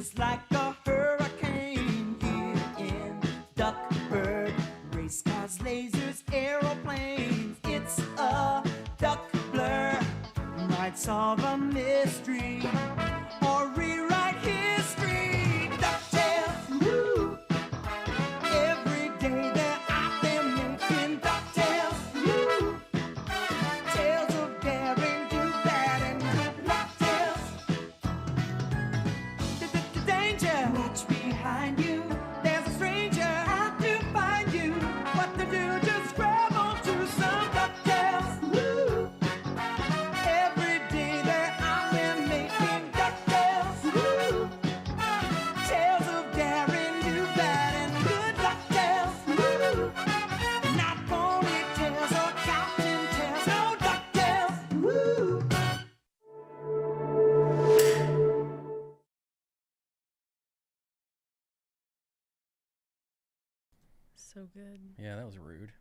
is like a hurricane here in Duckburg. Race cars, lasers, aeroplanes. It's a duck blur. Might solve a mystery or rewrite history. DuckTales, woo! Every day they're out there making DuckTales, woo! Tales of daring, do bad, and good DuckTales. Danger! Watch behind you. There's a stranger out to find you. What to do? Just grab onto some DuckTales, woo! Every day they're out there making DuckTales, woo! Tales of daring, do bad, and good DuckTales, woo! Not ponytails or counting tails, no DuckTales, woo! So good. Yeah, that was rude.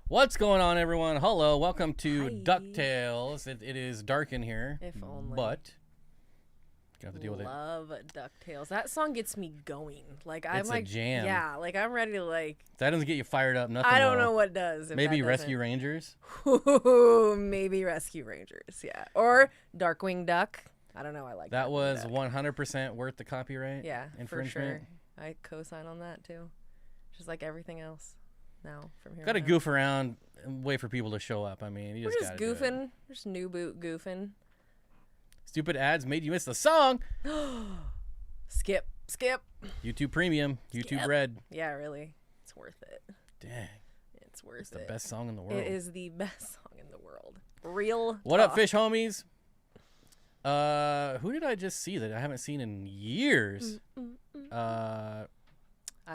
What's going on, everyone? Hello, welcome to Hi. DuckTales. It is dark in here, If only. but gonna have to deal with it. Love DuckTales. That song gets me going. Like I'm It's a like, jam. yeah, like I'm ready to like. If that doesn't get you fired up, nothing. I don't will. know what does. If Maybe that Rescue Rangers. doesn't. Maybe Rescue Rangers. Yeah, or Darkwing Duck. I don't know. I like That Darkwing was Duck. 100% worth the copyright. Yeah, infringement. for sure. I co-sign on that too. Just like everything else. Now from here. Got to on out. goof around and wait for people to show up. I mean, you We're just just gotta do it. goofing. We're just new boot goofing. Stupid ads made you miss the song. Skip. YouTube Premium, YouTube Yep. Red. Yeah, really. It's worth it. Dang, It's worth it's the it. best song in the world. It is the best song in the world. Real. What up, talk. fish homies? Who did I just see that I haven't seen in years? I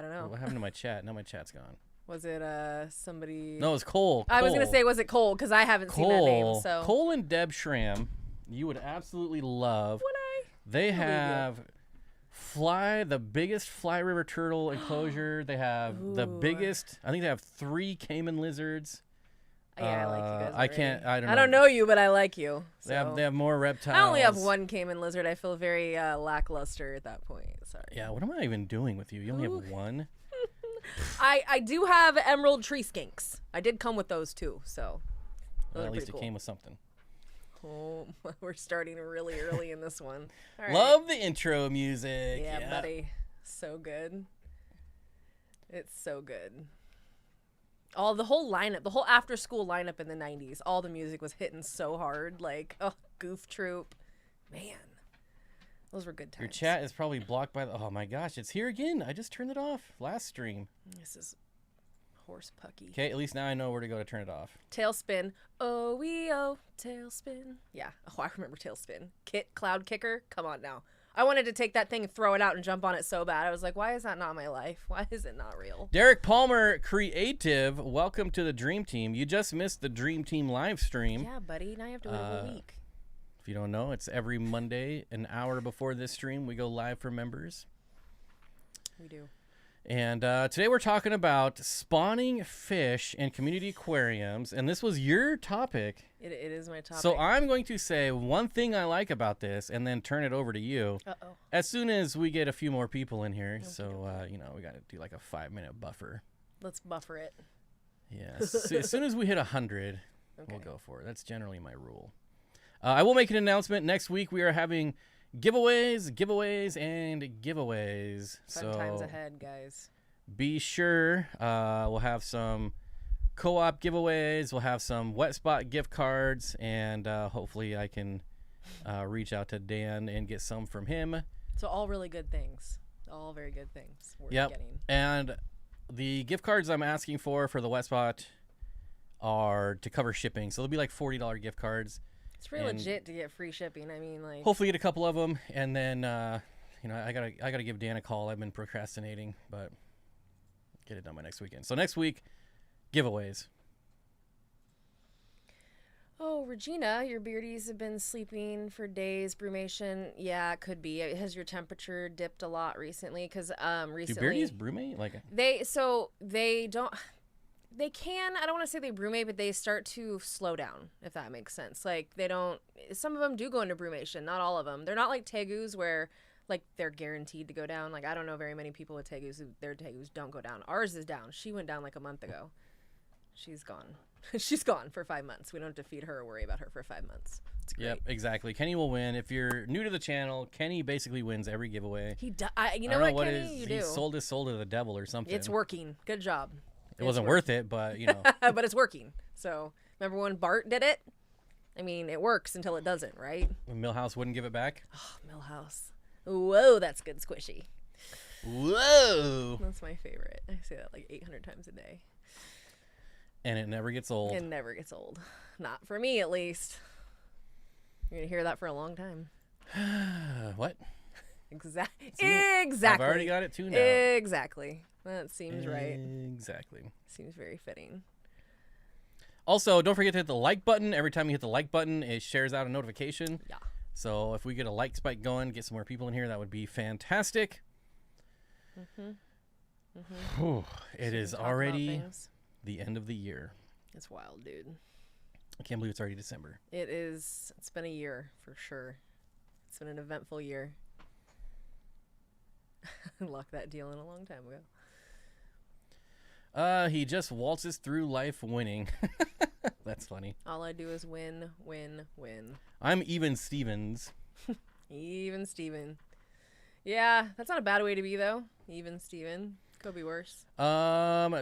don't know. What happened to my chat? Now my chat's gone. Was it somebody? No, it was Cole. I was gonna Cole. say, was it Cole? Because I haven't seen that name. Cole. So Cole and Deb Schramm, you would absolutely love. would I? They believe you. have the biggest fly river turtle enclosure. They have the Ooh. biggest. I think they have 3 caiman lizards. Yeah, I like you guys. I can't. already. I don't know. you, but I like you. They So. have more reptiles. I only have one caiman lizard. I feel very lackluster at that point. Sorry. Yeah. What am I even doing with you? You only Ooh. have one. I do have emerald tree skinks. I did come with those too. So. Those Well, are at least pretty it cool. came with something. Oh, we're starting really early in this one. All right. Love the intro music. Yeah, buddy. So good. It's so good. The whole lineup, the whole after school lineup in the 90s, all the music was hitting so hard. Like, oh, Goof Troop. Man. Those were good times. Your chat is probably blocked by the. Oh my gosh, it's here again. I just turned it off last stream. This is Horse Pucky. Okay, at least now I know where to go to turn it off. Tailspin. Oh, tailspin. Yeah. Oh, I remember Tailspin. Cloud Kicker. Come on now. I wanted to take that thing and throw it out and jump on it so bad. I was like, why is that not my life? Why is it not real? Derek Palmer, Creative, welcome to the Dream Team. You just missed the Dream Team live stream. Yeah, buddy. Now you have to wait a week. If you don't know, it's every Monday, an hour before this stream. We go live for members. We do. And today we're talking about spawning fish in community aquariums. And this was your topic. It is my topic. So I'm going to say one thing I like about this and then turn it over to you Uh-oh. as soon as we get a few more people in here. So, we got to do like a 5-minute buffer. Let's buffer it. Yeah. As soon as we hit 100, we'll Okay. go for it. That's generally my rule. I will make an announcement. Next week we are having giveaways, and giveaways. Fun times ahead, guys. Be sure. We'll have some co-op giveaways. We'll have some Wet Spot gift cards, and hopefully I can reach out to Dan and get some from him. So all really good things. All very good things worth Yep. getting. And the gift cards I'm asking for the Wet Spot are to cover shipping. So they'll be like $40 gift cards. It's pretty And- legit to get free shipping. I mean, like, Hopefully get a couple of them, and then I gotta give Dan a call. I've been procrastinating, but get it done by next weekend. So next week, giveaways. oh, Regina, your beardies have been sleeping for days. Brumation, yeah, it could be. Has your temperature dipped a lot recently? Because Do recently beardies brumate? Like they don't. They can, I don't want to say they brumate, but they start to slow down, if that makes sense. Like, they don't, some of them do go into brumation, not all of them. They're not like tegus where, like they're guaranteed to go down. Like I don't know very many people with tegus who their tegus don't go down. Ours is down. She went down like a month ago. She's gone. She's gone for 5 months. We don't have to feed her or worry about her for 5 months. It's great. Yep, exactly. Kenny will win. If you're new to the channel, Kenny basically wins every giveaway. You know I don't know what, Kenny? He You do. sold his soul to the devil or something. It's working. Good job. It wasn't worth it, but you know. But it's working. So remember when Bart did it? I mean, it works until it doesn't, right? When Millhouse wouldn't give it back. Oh, Millhouse. Whoa, that's good squishy. Whoa. That's my favorite. I say that like 800 times a day. And it never gets old. It never gets old. Not for me, at least. You're going to hear that for a long time. What? Exactly. I've already got it tuned out. Exactly. That seems right. Exactly. Seems very fitting. Also, don't forget to hit the like button. Every time you hit the like button, it shares out a notification. Yeah. So if we get a like spike going, get some more people in here, that would be fantastic. Whew, it is already the end of the year. It's wild, dude. I can't believe it's already December. It is. It's been a year for sure. It's been an eventful year. Locked that deal in a long time ago. He just waltzes through life winning. That's funny. All I do is win, win, win. I'm Even Stevens. Even Steven. Yeah, that's not a bad way to be though. Even Steven. Could be worse.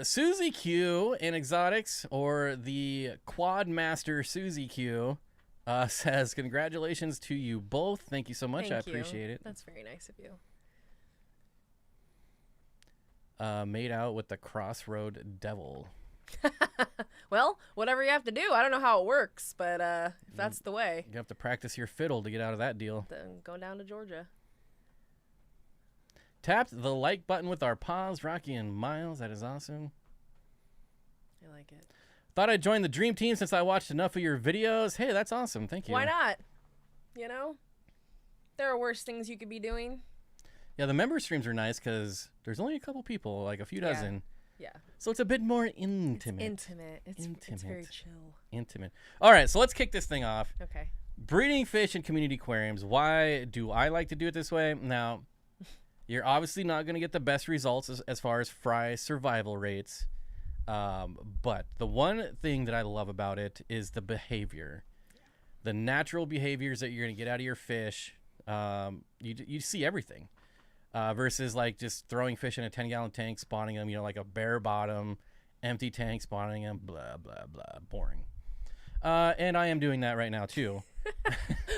Susie Q in Exotics, or the Quad Master Susie Q, says, congratulations to you both. Thank you so much. Thank I you. appreciate it. That's very nice of you. Made out with the Crossroad Devil. Well, whatever you have to do. I don't know how it works, but if that's the way, You have to practice your fiddle to get out of that deal. then go down to Georgia. Tapped the like button with our paws, Rocky and Miles. That is awesome. I like it. Thought I'd join the dream team since I watched enough of your videos. Hey, that's awesome. Thank you. Why not? You know, there are worse things you could be doing. Yeah, the member streams are nice because there's only a couple people, like a few Yeah. dozen. Yeah. So it's a bit more intimate. Intimate. It's very Intimate. chill. Intimate. All right, so let's kick this thing off. Okay. Breeding fish in community aquariums. Why do I like to do it this way? Now, you're obviously not going to get the best results as far as fry survival rates. But the one thing that I love about it is the behavior. The natural behaviors that you're going to get out of your fish. You see everything. Versus like just throwing fish in a 10-gallon tank, spawning them, like a bare bottom, empty tank, spawning them, blah, blah, blah. Boring. And I am doing that right now too.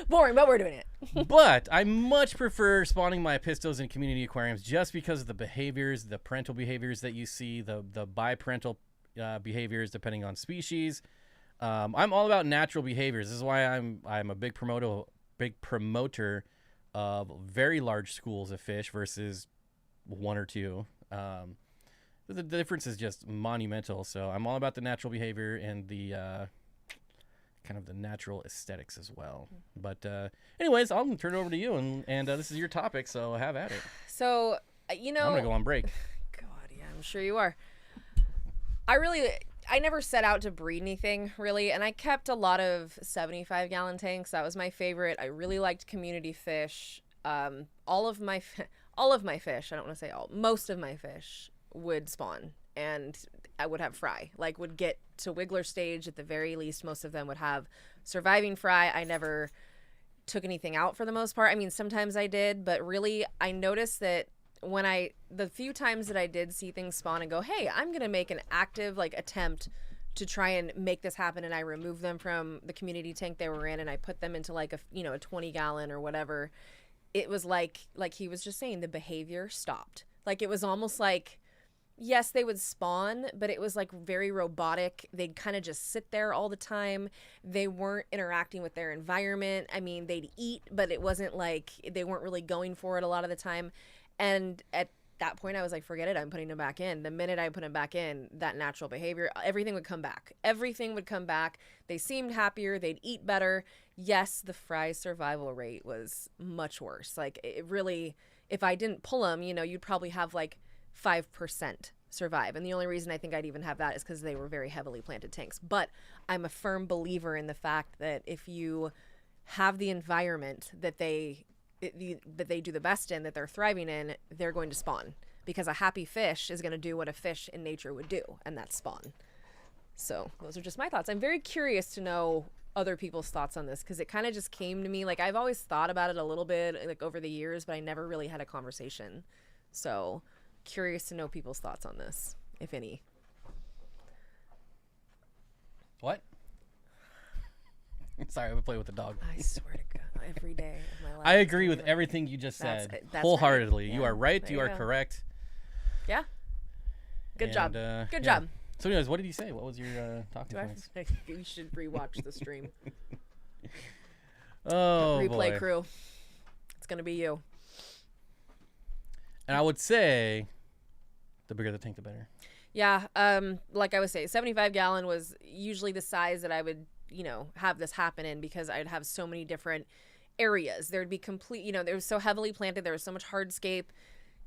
Boring, but we're doing it. But I much prefer spawning my pistos in community aquariums just because of the behaviors, the parental behaviors that you see, the biparental behaviors depending on species. I'm all about natural behaviors. This is why I'm a big promoter of very large schools of fish versus one or two. The difference is just monumental. So I'm all about the natural behavior and the kind of the natural aesthetics as well. But anyways, I'll turn it over to you, and this is your topic, so have at it. So, I'm gonna go on break. God, yeah, I'm sure you are. I never set out to breed anything, really, and I kept a lot of 75-gallon tanks. That was my favorite. I really liked community fish. All of my fish, I don't want to say all, most of my fish would spawn, and I would have fry. Like, would get to wiggler stage at the very least. Most of them would have surviving fry. I never took anything out for the most part. I mean, sometimes I did, but really, I noticed that the few times that I did see things spawn and go, hey, I'm going to make an active attempt to try and make this happen. And I removed them from the community tank they were in and I put them into a 20-gallon or whatever. It was like he was just saying, the behavior stopped. Like, it was almost like, yes, they would spawn, but it was very robotic. They'd kind of just sit there all the time. They weren't interacting with their environment. I mean, they'd eat, but it wasn't like they weren't really going for it a lot of the time. And at that point, I was like, forget it. I'm putting them back in. The minute I put them back in, that natural behavior, everything would come back. Everything would come back. They seemed happier. They'd eat better. Yes, the fry survival rate was much worse. It really, if I didn't pull them, you'd probably have 5% survive. And the only reason I think I'd even have that is because they were very heavily planted tanks. But I'm a firm believer in the fact that if you have the environment that they that they do the best in, that they're thriving in, they're going to spawn, because a happy fish is going to do what a fish in nature would do, and that's spawn. So those are just my thoughts. I'm very curious to know other people's thoughts on this, because it kind of just came to me. Like, I've always thought about it a little bit, like, over the years, but I never really had a conversation. So curious to know people's thoughts on this, if any. What? Sorry, I play with the dog. I swear to God, every day of my life. I agree with everything you just said. That's wholeheartedly. right. You Yeah, are right. there You you are go. correct. Yeah. Good job. And, Good yeah. job. So, anyways, what did you say? What was your talking Do I, points? you should rewatch the stream. Oh, Replay boy. crew. It's gonna be you. And I would say the bigger the tank, the better. Yeah. Like I was saying, 75-gallon was usually the size that I would, have this happen in, because I'd have so many different areas. There'd be complete, they were so heavily planted. There was so much hardscape.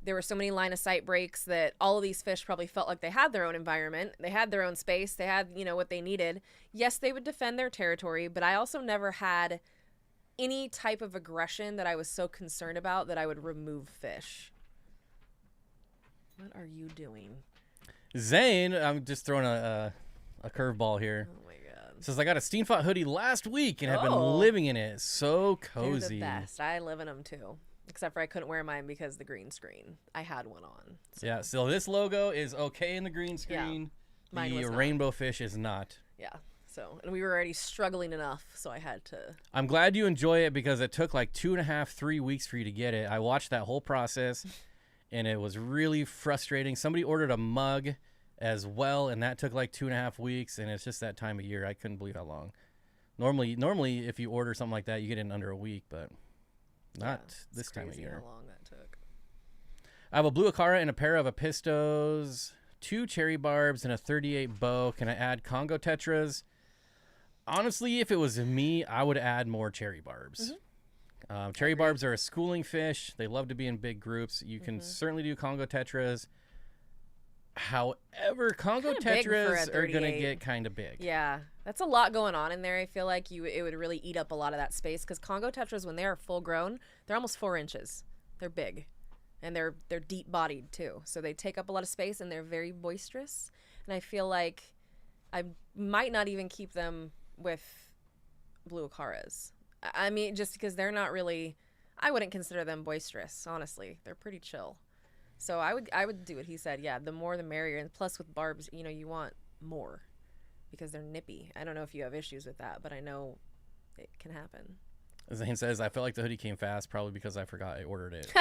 There were so many line of sight breaks that all of these fish probably felt like they had their own environment. They had their own space. They had, what they needed. Yes, they would defend their territory, but I also never had any type of aggression that I was so concerned about that I would remove fish. What are you doing? Zane, I'm just throwing a curveball here. Oh my God. Says, I got a Steenfott hoodie last week and have been Oh. living in it. So They're cozy. the best. I live in them too. Except for I couldn't wear mine because the green screen. I had one on. So. Yeah, so this logo is okay in the green screen. Mine The was not. rainbow fish is not. Yeah. So, and we were already struggling enough, so I had to. I'm glad you enjoy it, because it took like 2.5, 3 weeks for you to get it. I watched that whole process, and it was really frustrating. Somebody ordered a mug as well, and that took like 2.5 weeks, and it's just that time of year. I couldn't believe how long. Normally, if you order something like that, you get it in under a week, but not this time of Crazy year. how long that took. I have a blue Acara and a pair of Apistos, 2 cherry barbs, and a 38 bow. Can I add Congo tetras? Honestly, if it was me, I would add more cherry barbs. Cherry barbs are a schooling fish. They love to be in big groups. You can certainly do Congo tetras. However, Congo Kinda big for a tetras are going to 38. get kind of big. Yeah, that's a lot going on in there. I feel like it would really eat up a lot of that space, because Congo tetras, when they are full grown, they're almost 4 inches. They're big, and they're deep bodied too. So they take up a lot of space, and they're very boisterous. And I feel like I might not even keep them with blue Acaras. I mean, just because they're not really, I wouldn't consider them boisterous. Honestly, they're pretty chill. So I would do what he said. Yeah, the more the merrier. And plus with barbs, you want more, because they're nippy. I don't know if you have issues with that, but I know it can happen. Zane says, I felt like the hoodie came fast, probably because I forgot I ordered it.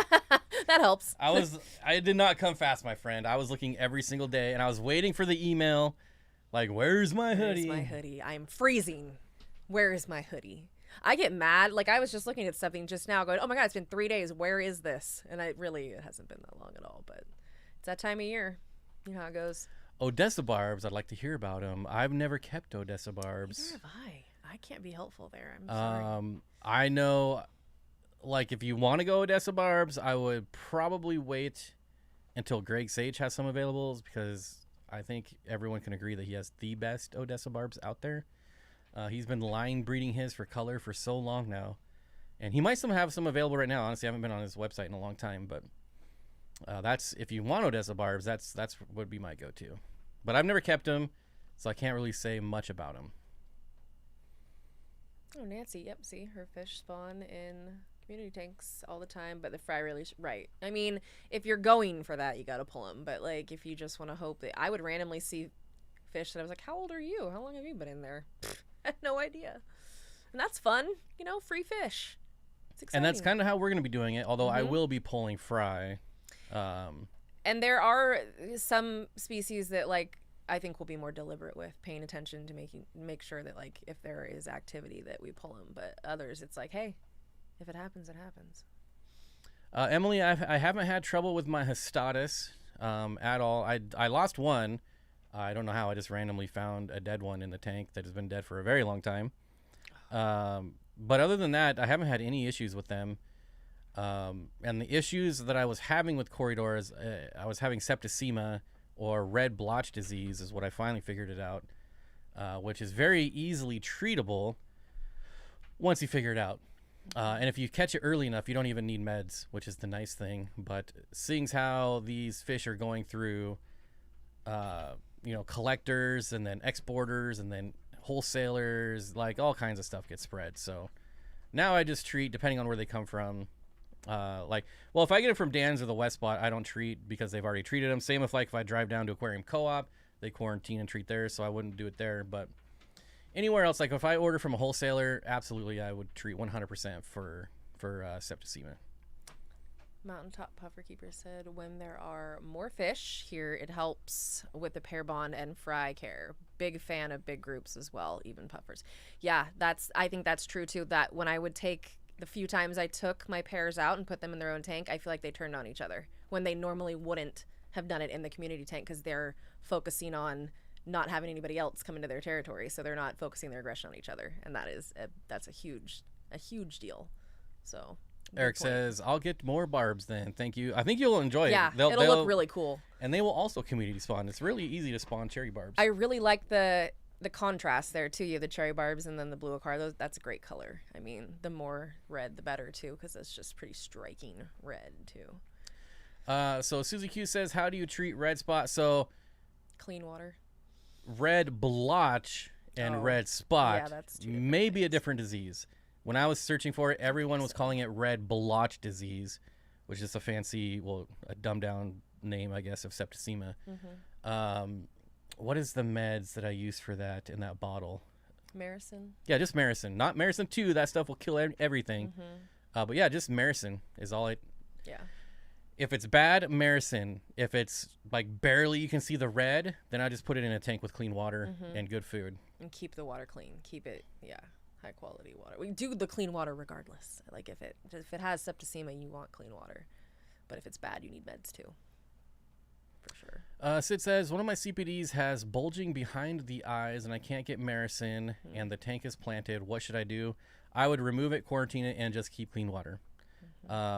That helps. I did not come fast, my friend. I was looking every single day, and I was waiting for the email, like, where's my hoodie? Where's my hoodie? I'm freezing. Where is my hoodie? I get mad. Like, I was just looking at something just now going, oh my God, it's been 3 days. Where is this? And it hasn't been that long at all, but it's that time of year. You know how it goes. Odessa barbs, I'd like to hear about them. I've never kept Odessa barbs. Neither have I. I can't be helpful there. I'm sorry. I know, like, if you want to go Odessa barbs, I would probably wait until Greg Sage has some availables, because I think everyone can agree that he has the best Odessa barbs out there. He's been line breeding his for color for so long now, and he might still have some available right now. Honestly, I haven't been on his website in a long time, but that's, if you want Odessa barbs, that's would be my go-to. But I've never kept them, so I can't really say much about them. Oh, Nancy. Yep. See, her fish spawn in community tanks all the time, but the fry release, right. I mean, if you're going for that, you got to pull them. But, like, if you just want to hope that, I would randomly see fish that I was like, how old are you? How long have you been in there? I had no idea. And that's fun. Free fish. It's exciting. And that's kind of how we're going to be doing it, although I will be pulling fry. And there are some species that, like, I think we'll be more deliberate with, paying attention to make sure that, like, if there is activity that we pull them. But others, it's like, hey, if it happens, it happens. Emily, I haven't had trouble with my Histatus at all. I lost one. I don't know how. I just randomly found a dead one in the tank that has been dead for a very long time. But other than that, I haven't had any issues with them. And the issues that I was having with corridors, I was having septicemia or red blotch disease is what I finally figured it out, which is very easily treatable once you figure it out. And if you catch it early enough, you don't even need meds, which is the nice thing. But seeing how these fish are going through, collectors and then exporters and then wholesalers, like all kinds of stuff gets spread. So now I just treat, depending on where they come from, if I get it from Dan's or the West Spot, I don't treat because they've already treated them. Same if I drive down to Aquarium Co-op, they quarantine and treat there, so I wouldn't do it there. But anywhere else, like if I order from a wholesaler, absolutely I would treat 100% for septicemia. Mountaintop Puffer Keeper said, when there are more fish here, it helps with the pair bond and fry care. Big fan of big groups as well, even puffers. Yeah, I think that's true too, that when I would take, the few times I took my pairs out and put them in their own tank, I feel like they turned on each other when they normally wouldn't have done it in the community tank because they're focusing on not having anybody else come into their territory, so they're not focusing their aggression on each other, and that's a huge deal. So Eric says, I'll get more barbs then. Thank you. I think you'll enjoy it. Yeah, it'll look really cool. And they will also community spawn. It's really easy to spawn cherry barbs. I really like the contrast there too. You have the cherry barbs and then the blue acar. That's a great color. I mean, the more red, the better too, because it's just pretty striking red too. So Susie Q says, how do you treat red spot? So clean water. Red blotch and red spot that's may be a different disease. When I was searching for it, everyone was calling it red blotch disease, which is a fancy, a dumbed down name, I guess, of septicemia. Mm-hmm. What is the meds that I use for that in that bottle? Maricin? Yeah, just Maricin. Not Maricin 2. That stuff will kill everything. Mm-hmm. But yeah, just Maricin is all Yeah. If it's bad, Maricin. If it's like barely you can see the red, then I just put it in a tank with clean water and good food. And keep the water clean. Keep it, high quality water. We do the clean water regardless. Like if it has septicemia, you want clean water. But if it's bad, you need meds too. For sure. Sid says, one of my CPDs has bulging behind the eyes and I can't get Maricin and the tank is planted. What should I do? I would remove it, quarantine it, and just keep clean water.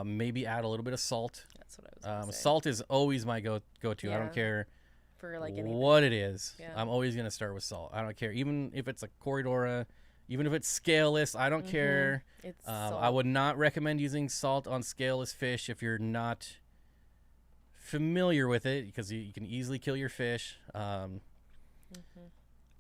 Maybe add a little bit of salt. That's what I was gonna say. Salt is always my go-to. Yeah. I don't care for like anything. what it is. Yeah. I'm always going to start with salt. I don't care. Even if it's a Corridora, even if it's scaleless, I don't care. It's I would not recommend using salt on scaleless fish if you're not familiar with it because you can easily kill your fish. So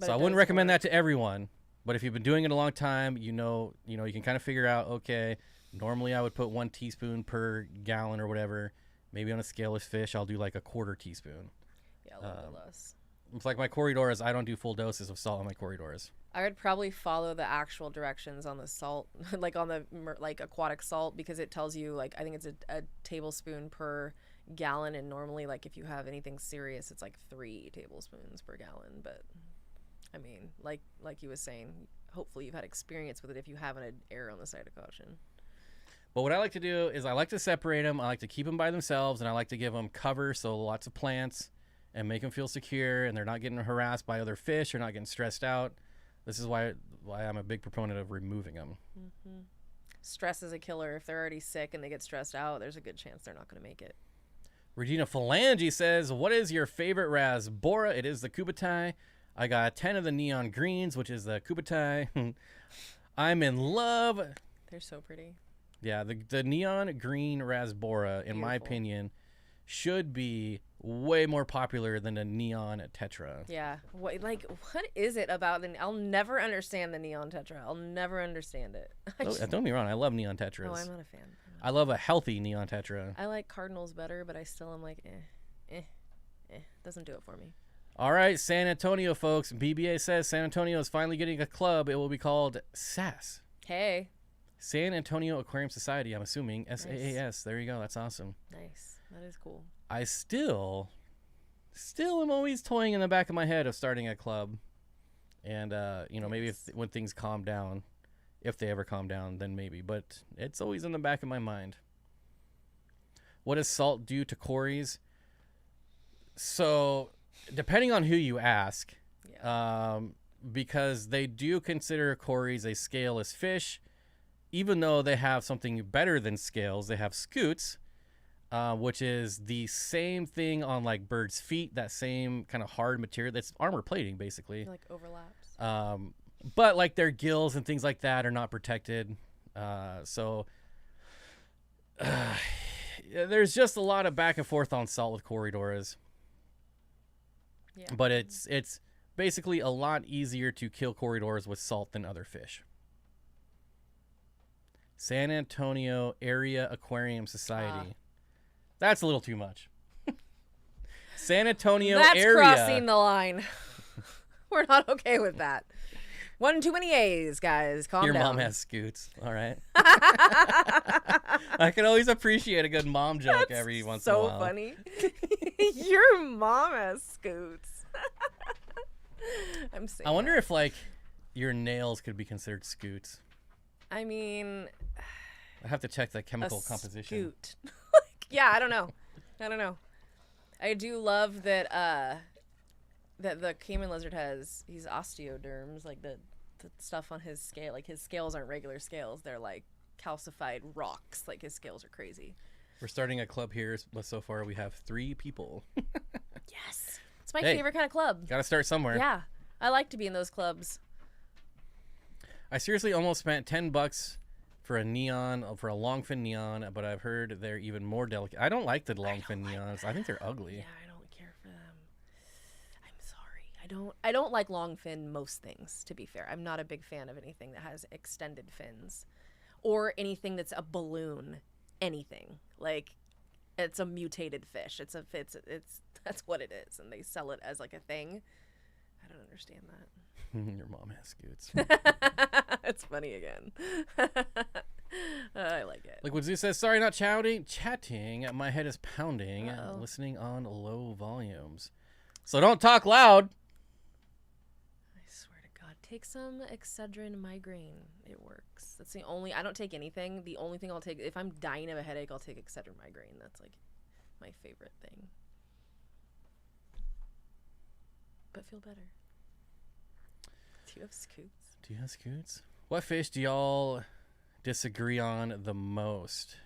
I wouldn't recommend that to everyone. But if you've been doing it a long time, you can kind of figure out, okay, normally I would put 1 teaspoon per gallon or whatever. Maybe on a scaleless fish, I'll do like a 1/4 teaspoon. Yeah, a little bit less. It's like my Corridoras. I don't do full doses of salt on my Corridoras. I would probably follow the actual directions on the salt, like on the aquatic salt, because it tells you I think it's a tablespoon per gallon, and normally if you have anything serious, it's 3 tablespoons per gallon. But I mean, like you was saying, hopefully you've had experience with it. If you haven't, err on the side of caution. But what I like to do is I like to separate them. I like to keep them by themselves, and I like to give them cover, so lots of plants, and make them feel secure, and they're not getting harassed by other fish or not getting stressed out. This is why I'm a big proponent of removing them. Mm-hmm. Stress is a killer. If they're already sick and they get stressed out, there's a good chance they're not going to make it. Regina Phalange says, what is your favorite Rasbora? It is the Kubutai. I got 10 of the neon greens, which is the Kubutai. I'm in love. They're so pretty. Yeah, the neon green Rasbora, in my opinion, should be way more popular than a neon tetra. Yeah. What is it about I'll never understand the neon tetra. I'll never understand it. Don't get me wrong, I love neon tetras. No, I'm not a fan. I love a healthy neon tetra. I like cardinals better, but I still am doesn't do it for me. All right, San Antonio folks. BBA says San Antonio is finally getting a club. It will be called SAS. Hey. San Antonio Aquarium Society, I'm assuming. SAAS. Nice. There you go. That's awesome. Nice. That is cool. I still am always toying in the back of my head of starting a club. And, maybe when things calm down, if they ever calm down, then maybe. But it's always in the back of my mind. What does salt do to cories? So, depending on who you ask, because they do consider cories a scaleless fish, even though they have something better than scales. They have scutes, which is the same thing on birds' feet, that same kind of hard material. That's armor plating, basically. Overlaps. But their gills and things like that are not protected. So there's just a lot of back and forth on salt with corridors. Yeah. But it's basically a lot easier to kill corridors with salt than other fish. San Antonio Area Aquarium Society. That's a little too much. San Antonio That's area. crossing the line. We're not okay with that. One too many A's, guys. Calm Your down. mom has scoots. All right. I can always appreciate a good mom joke every once in a while. So funny. Your mom has scoots. I'm saying. I wonder if like your nails could be considered scoots. I mean, I have to check the chemical a composition. scoot. Yeah, I don't know. I do love that that the caiman lizard has, he's osteoderms, like the stuff on his scale, like his scales aren't regular scales, they're like calcified rocks, like his scales are crazy. We're starting a club here, but so far we have 3 people. Yes, it's my Hey. favorite kind of club. Gotta start somewhere. Yeah, I like to be in those clubs. I seriously almost spent $10 for a neon, for a longfin neon, but I've heard they're even more delicate. I don't like the longfin neons. I think they're ugly. Yeah, I don't care for them. I'm sorry. I don't like long fin most things, to be fair. I'm not a big fan of anything that has extended fins or anything that's a balloon, anything. Like it's a mutated fish. It's that's what it is, and they sell it as like a thing. I don't understand that. Your mom has scoots. It's funny again. I like it. Liquid Zoo says, sorry, not chatting. My head is pounding, Uh-oh. listening on low volumes. So don't talk loud. I swear to God, take some Excedrin migraine. It works. That's the only. I don't take anything. The only thing I'll take, if I'm dying of a headache, I'll take Excedrin migraine. That's like my favorite thing. But feel better. Do you have scoots? What fish do y'all disagree on the most?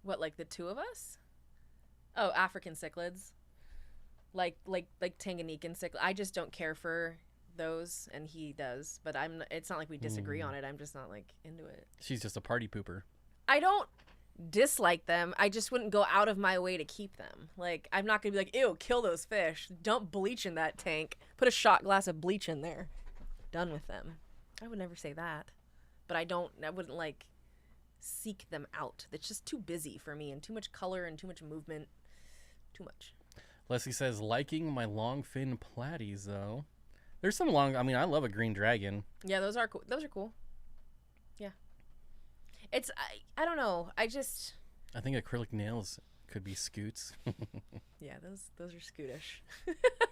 What, like the two of us? Oh, African cichlids. Like Tanganyikan cichlid. I just don't care for those, and he does. But it's not like we disagree on it. I'm just not like into it. She's just a party pooper. I don't dislike them. I just wouldn't go out of my way to keep them. Like, I'm not gonna be like, ew, kill those fish. Dump bleach in that tank. Put a shot glass of bleach in there. Done with them. I would never say that. But I wouldn't like seek them out. It's just too busy for me, and too much color and too much movement. Too much. Leslie says, liking my long fin platies, though. There's some long, I love a green dragon. Yeah, those are cool. Those are cool. Yeah. It's, I don't know. I think acrylic nails could be scoots. yeah, those are scootish.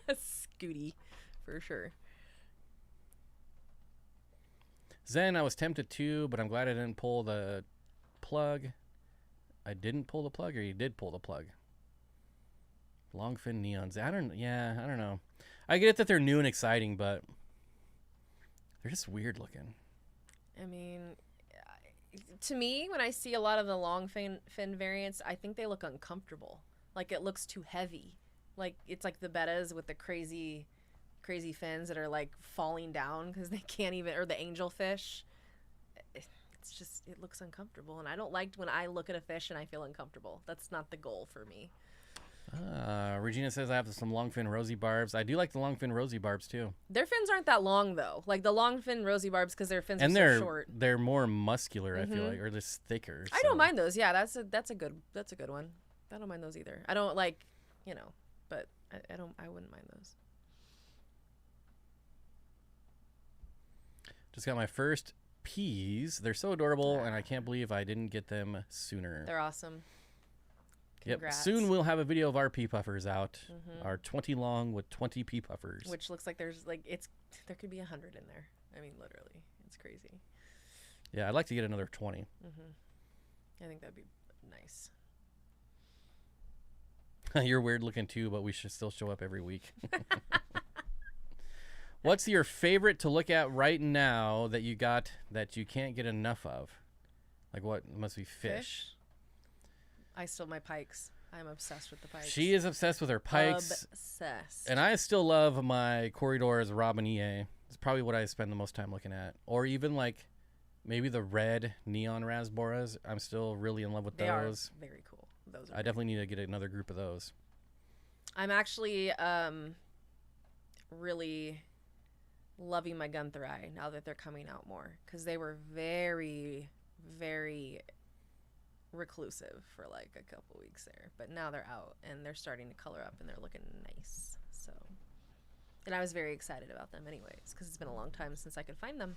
Scooty, for sure. Zen, I was tempted to, but I'm glad I didn't pull the plug. I didn't pull the plug, or you did pull the plug? Longfin neons. I don't know. I get that they're new and exciting, but they're just weird looking. I mean, to me, when I see a lot of the long fin variants, I think they look uncomfortable. Like, it looks too heavy. Like, it's like the bettas with the crazy fins that are like falling down because they can't even, or the angelfish. It's just, it looks uncomfortable, and I don't like when I look at a fish and I feel uncomfortable. That's not the goal for me. Regina says I have some longfin rosy barbs. I do like the longfin rosy barbs too. Their fins aren't that long though. Like the longfin rosy barbs, because their fins are so short. They're more muscular. I feel like, or just thicker. I don't mind those. Yeah, that's a good one. I don't mind those either. I don't like, but I wouldn't mind those. Just got my first peas. They're so adorable, and I can't believe I didn't get them sooner. They're awesome. Congrats. Yep. Soon we'll have a video of our pea puffers out. Our 20 long with 20 pea puffers. Which looks like there could be 100 in there. I mean, literally, it's crazy. Yeah, I'd like to get another 20. I think that'd be nice. You're weird looking too, but we should still show up every week. What's your favorite to look at right now that you got that you can't get enough of? Like what? Must be fish. My pikes. I'm obsessed with the pikes. She is obsessed with her pikes. Obsessed. And I still love my corridors Robinier. It's probably what I spend the most time looking at. Or even like Maybe the red neon rasboras. I'm still really in love with They those. are very cool. Those are I definitely need to get another group of those. I'm actually really loving my Guntheri now that they're coming out more, because they were very, very reclusive for like a couple weeks there, but now they're out and they're starting to color up and they're looking nice. So, and I was very excited about them anyways, because it's been a long time since I could find them.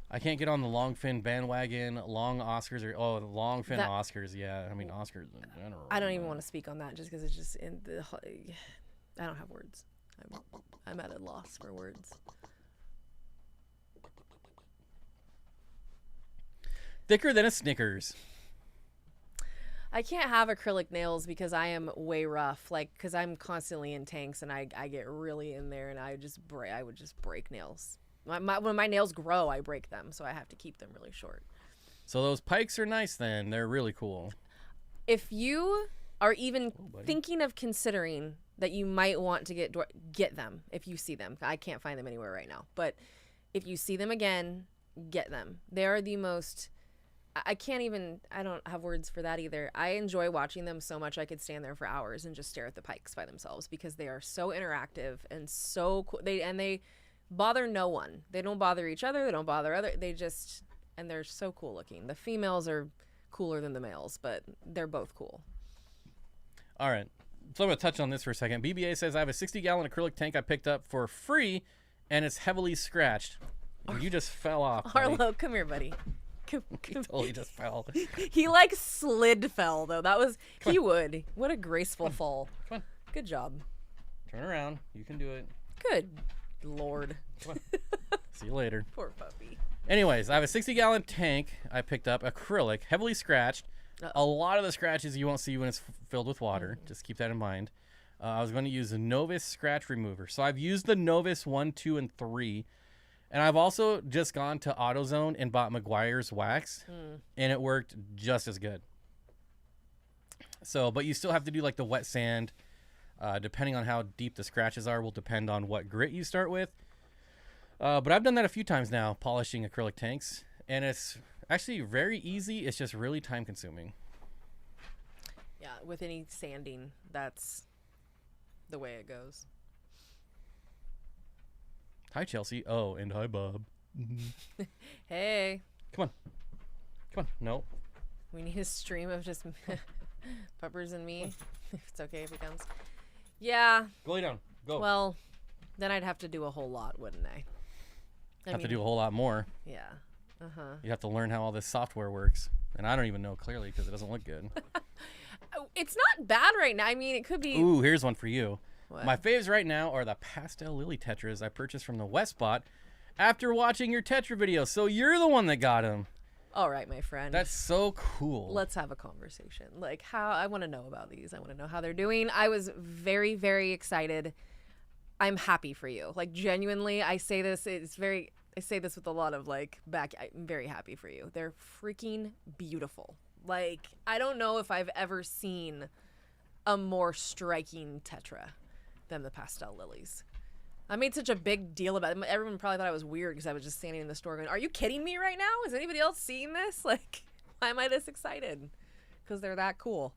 I can't get on the longfin bandwagon. Long Oscars the longfin Oscars. Yeah, I mean Oscars in general. I don't even want to speak on that just because it's just in the. I don't have words. I'm at a loss for words. Thicker than a Snickers. I can't have acrylic nails because I am way rough. Like, because I'm constantly in tanks and I get really in there and I would just break nails. When my nails grow, I break them, so I have to keep them really short. So those pikes are nice then. They're really cool. If you are even thinking of considering that you might want to get them if you see them. I can't find them anywhere right now. But if you see them again, get them. They are the most... I don't have words for that either. I enjoy watching them so much I could stand there for hours and just stare at the pikes by themselves because they are so interactive and so cool. They bother no one. They don't bother each other. They don't bother and they're so cool looking. The females are cooler than the males, but they're both cool. All right. So I'm going to touch on this for a second. BBA says, I have a 60-gallon acrylic tank I picked up for free, and it's heavily scratched. And you just fell off, buddy. Arlo, come here, buddy. He totally just fell. He like slid fell, though. He would. What a graceful fall. Come on. Good job. Turn around. You can do it. Good Lord. Come on. See you later. Poor puppy. Anyways, I have a 60-gallon tank I picked up, acrylic, heavily scratched. A lot of the scratches you won't see when it's filled with water. Just keep that in mind. I was going to use a Novus scratch remover. So I've used the Novus 1, 2, and 3. And I've also just gone to AutoZone and bought McGuire's wax. And it worked just as good. So, but you still have to do like the wet sand. Depending on how deep the scratches are will depend on what grit you start with. But I've done that a few times now, polishing acrylic tanks. And it's actually very easy. It's just really time consuming. Yeah, with any sanding, that's the way it goes. Hi, Chelsea. Oh, and hi, Bob. Hey. Come on. No. We need a stream of just Puppers and me. If it's okay if he comes. Yeah. Go lay down. Go. Well, then I'd have to do a whole lot, wouldn't I? Have to do a whole lot more. Yeah. Uh-huh. You have to learn how all this software works. And I don't even know clearly because it doesn't look good. It's not bad right now. I mean, it could be... Ooh, here's one for you. What? My faves right now are the pastel lily tetras I purchased from the Westbot after watching your tetra video. So you're the one that got them. All right, my friend. That's so cool. Let's have a conversation. Like, how... I want to know about these. I want to know how they're doing. I was very, very excited. I'm happy for you. Like, genuinely, I say this. I say this with a lot of, like, I'm very happy for you. They're freaking beautiful. Like, I don't know if I've ever seen a more striking tetra than the pastel lilies. I made such a big deal about it. Everyone probably thought I was weird because I was just standing in the store going, are you kidding me right now? Is anybody else seeing this? Like, why am I this excited? Because they're that cool.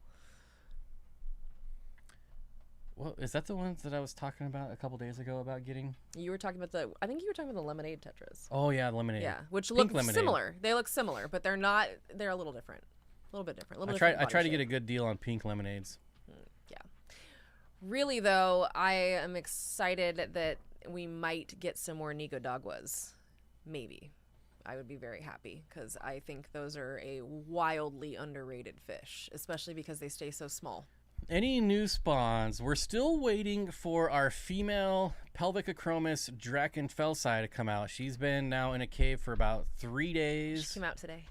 Well, is that the ones that I was talking about a couple days ago about getting? You were talking about I think you were talking about the lemonade tetras. Oh, yeah, lemonade. Yeah, which Pink look lemonade. similar. They look similar, but they're not, they're a little different. A little bit different. I try to get a good deal on pink lemonades. Yeah. Really, though, I am excited that we might get some more Nicodaguas. Maybe. I would be very happy because I think those are a wildly underrated fish, especially because they stay so small. Any new spawns? We're still waiting for our female pelvic acromis Drachenfelsai to come out. She's been now in a cave for about 3 days. She came out today.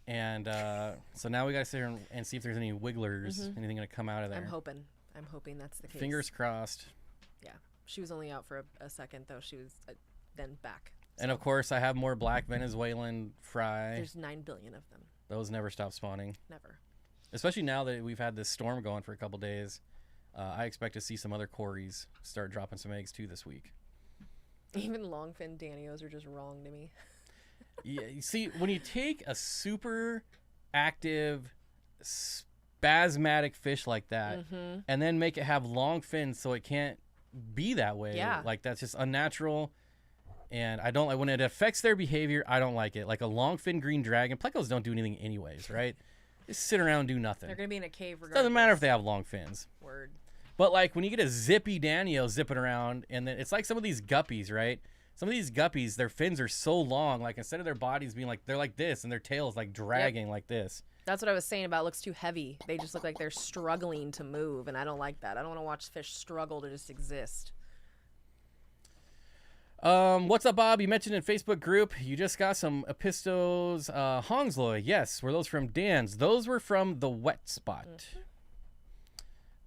And so now we got to sit here and see if there's any wigglers, anything going to come out of there. I'm hoping that's the case. Fingers crossed. Yeah. She was only out for a second, though. She was then back. So. And, of course, I have more black Venezuelan fry. There's 9 billion of them. Those never stop spawning. Never. Especially now that we've had this storm going for a couple days. I expect to see some other Corys start dropping some eggs, too, this week. Even longfin Danios are just wrong to me. Yeah, you see, when you take a super active, spasmodic fish like that, and then make it have long fins so it can't be that way, Yeah. like that's just unnatural. And I don't like when it affects their behavior. I don't like it. Like a longfin green dragon, plecos don't do anything anyways, right? Just sit around and do nothing. They're gonna be in a cave regardless. Doesn't matter if they have long fins. Word. But like when you get a zippy Danio zipping around, and then it's like some of these guppies, right? Some of these guppies, their fins are so long, like instead of their bodies being like, they're like this, and their tail's like dragging like this. That's what I was saying about it looks too heavy. They just look like they're struggling to move, and I don't like that. I don't want to watch fish struggle to just exist. What's up, Bob? You mentioned in Facebook group you just got some Epistos Hongsloy. Yes, were those from Dan's? Those were from the Wet Spot.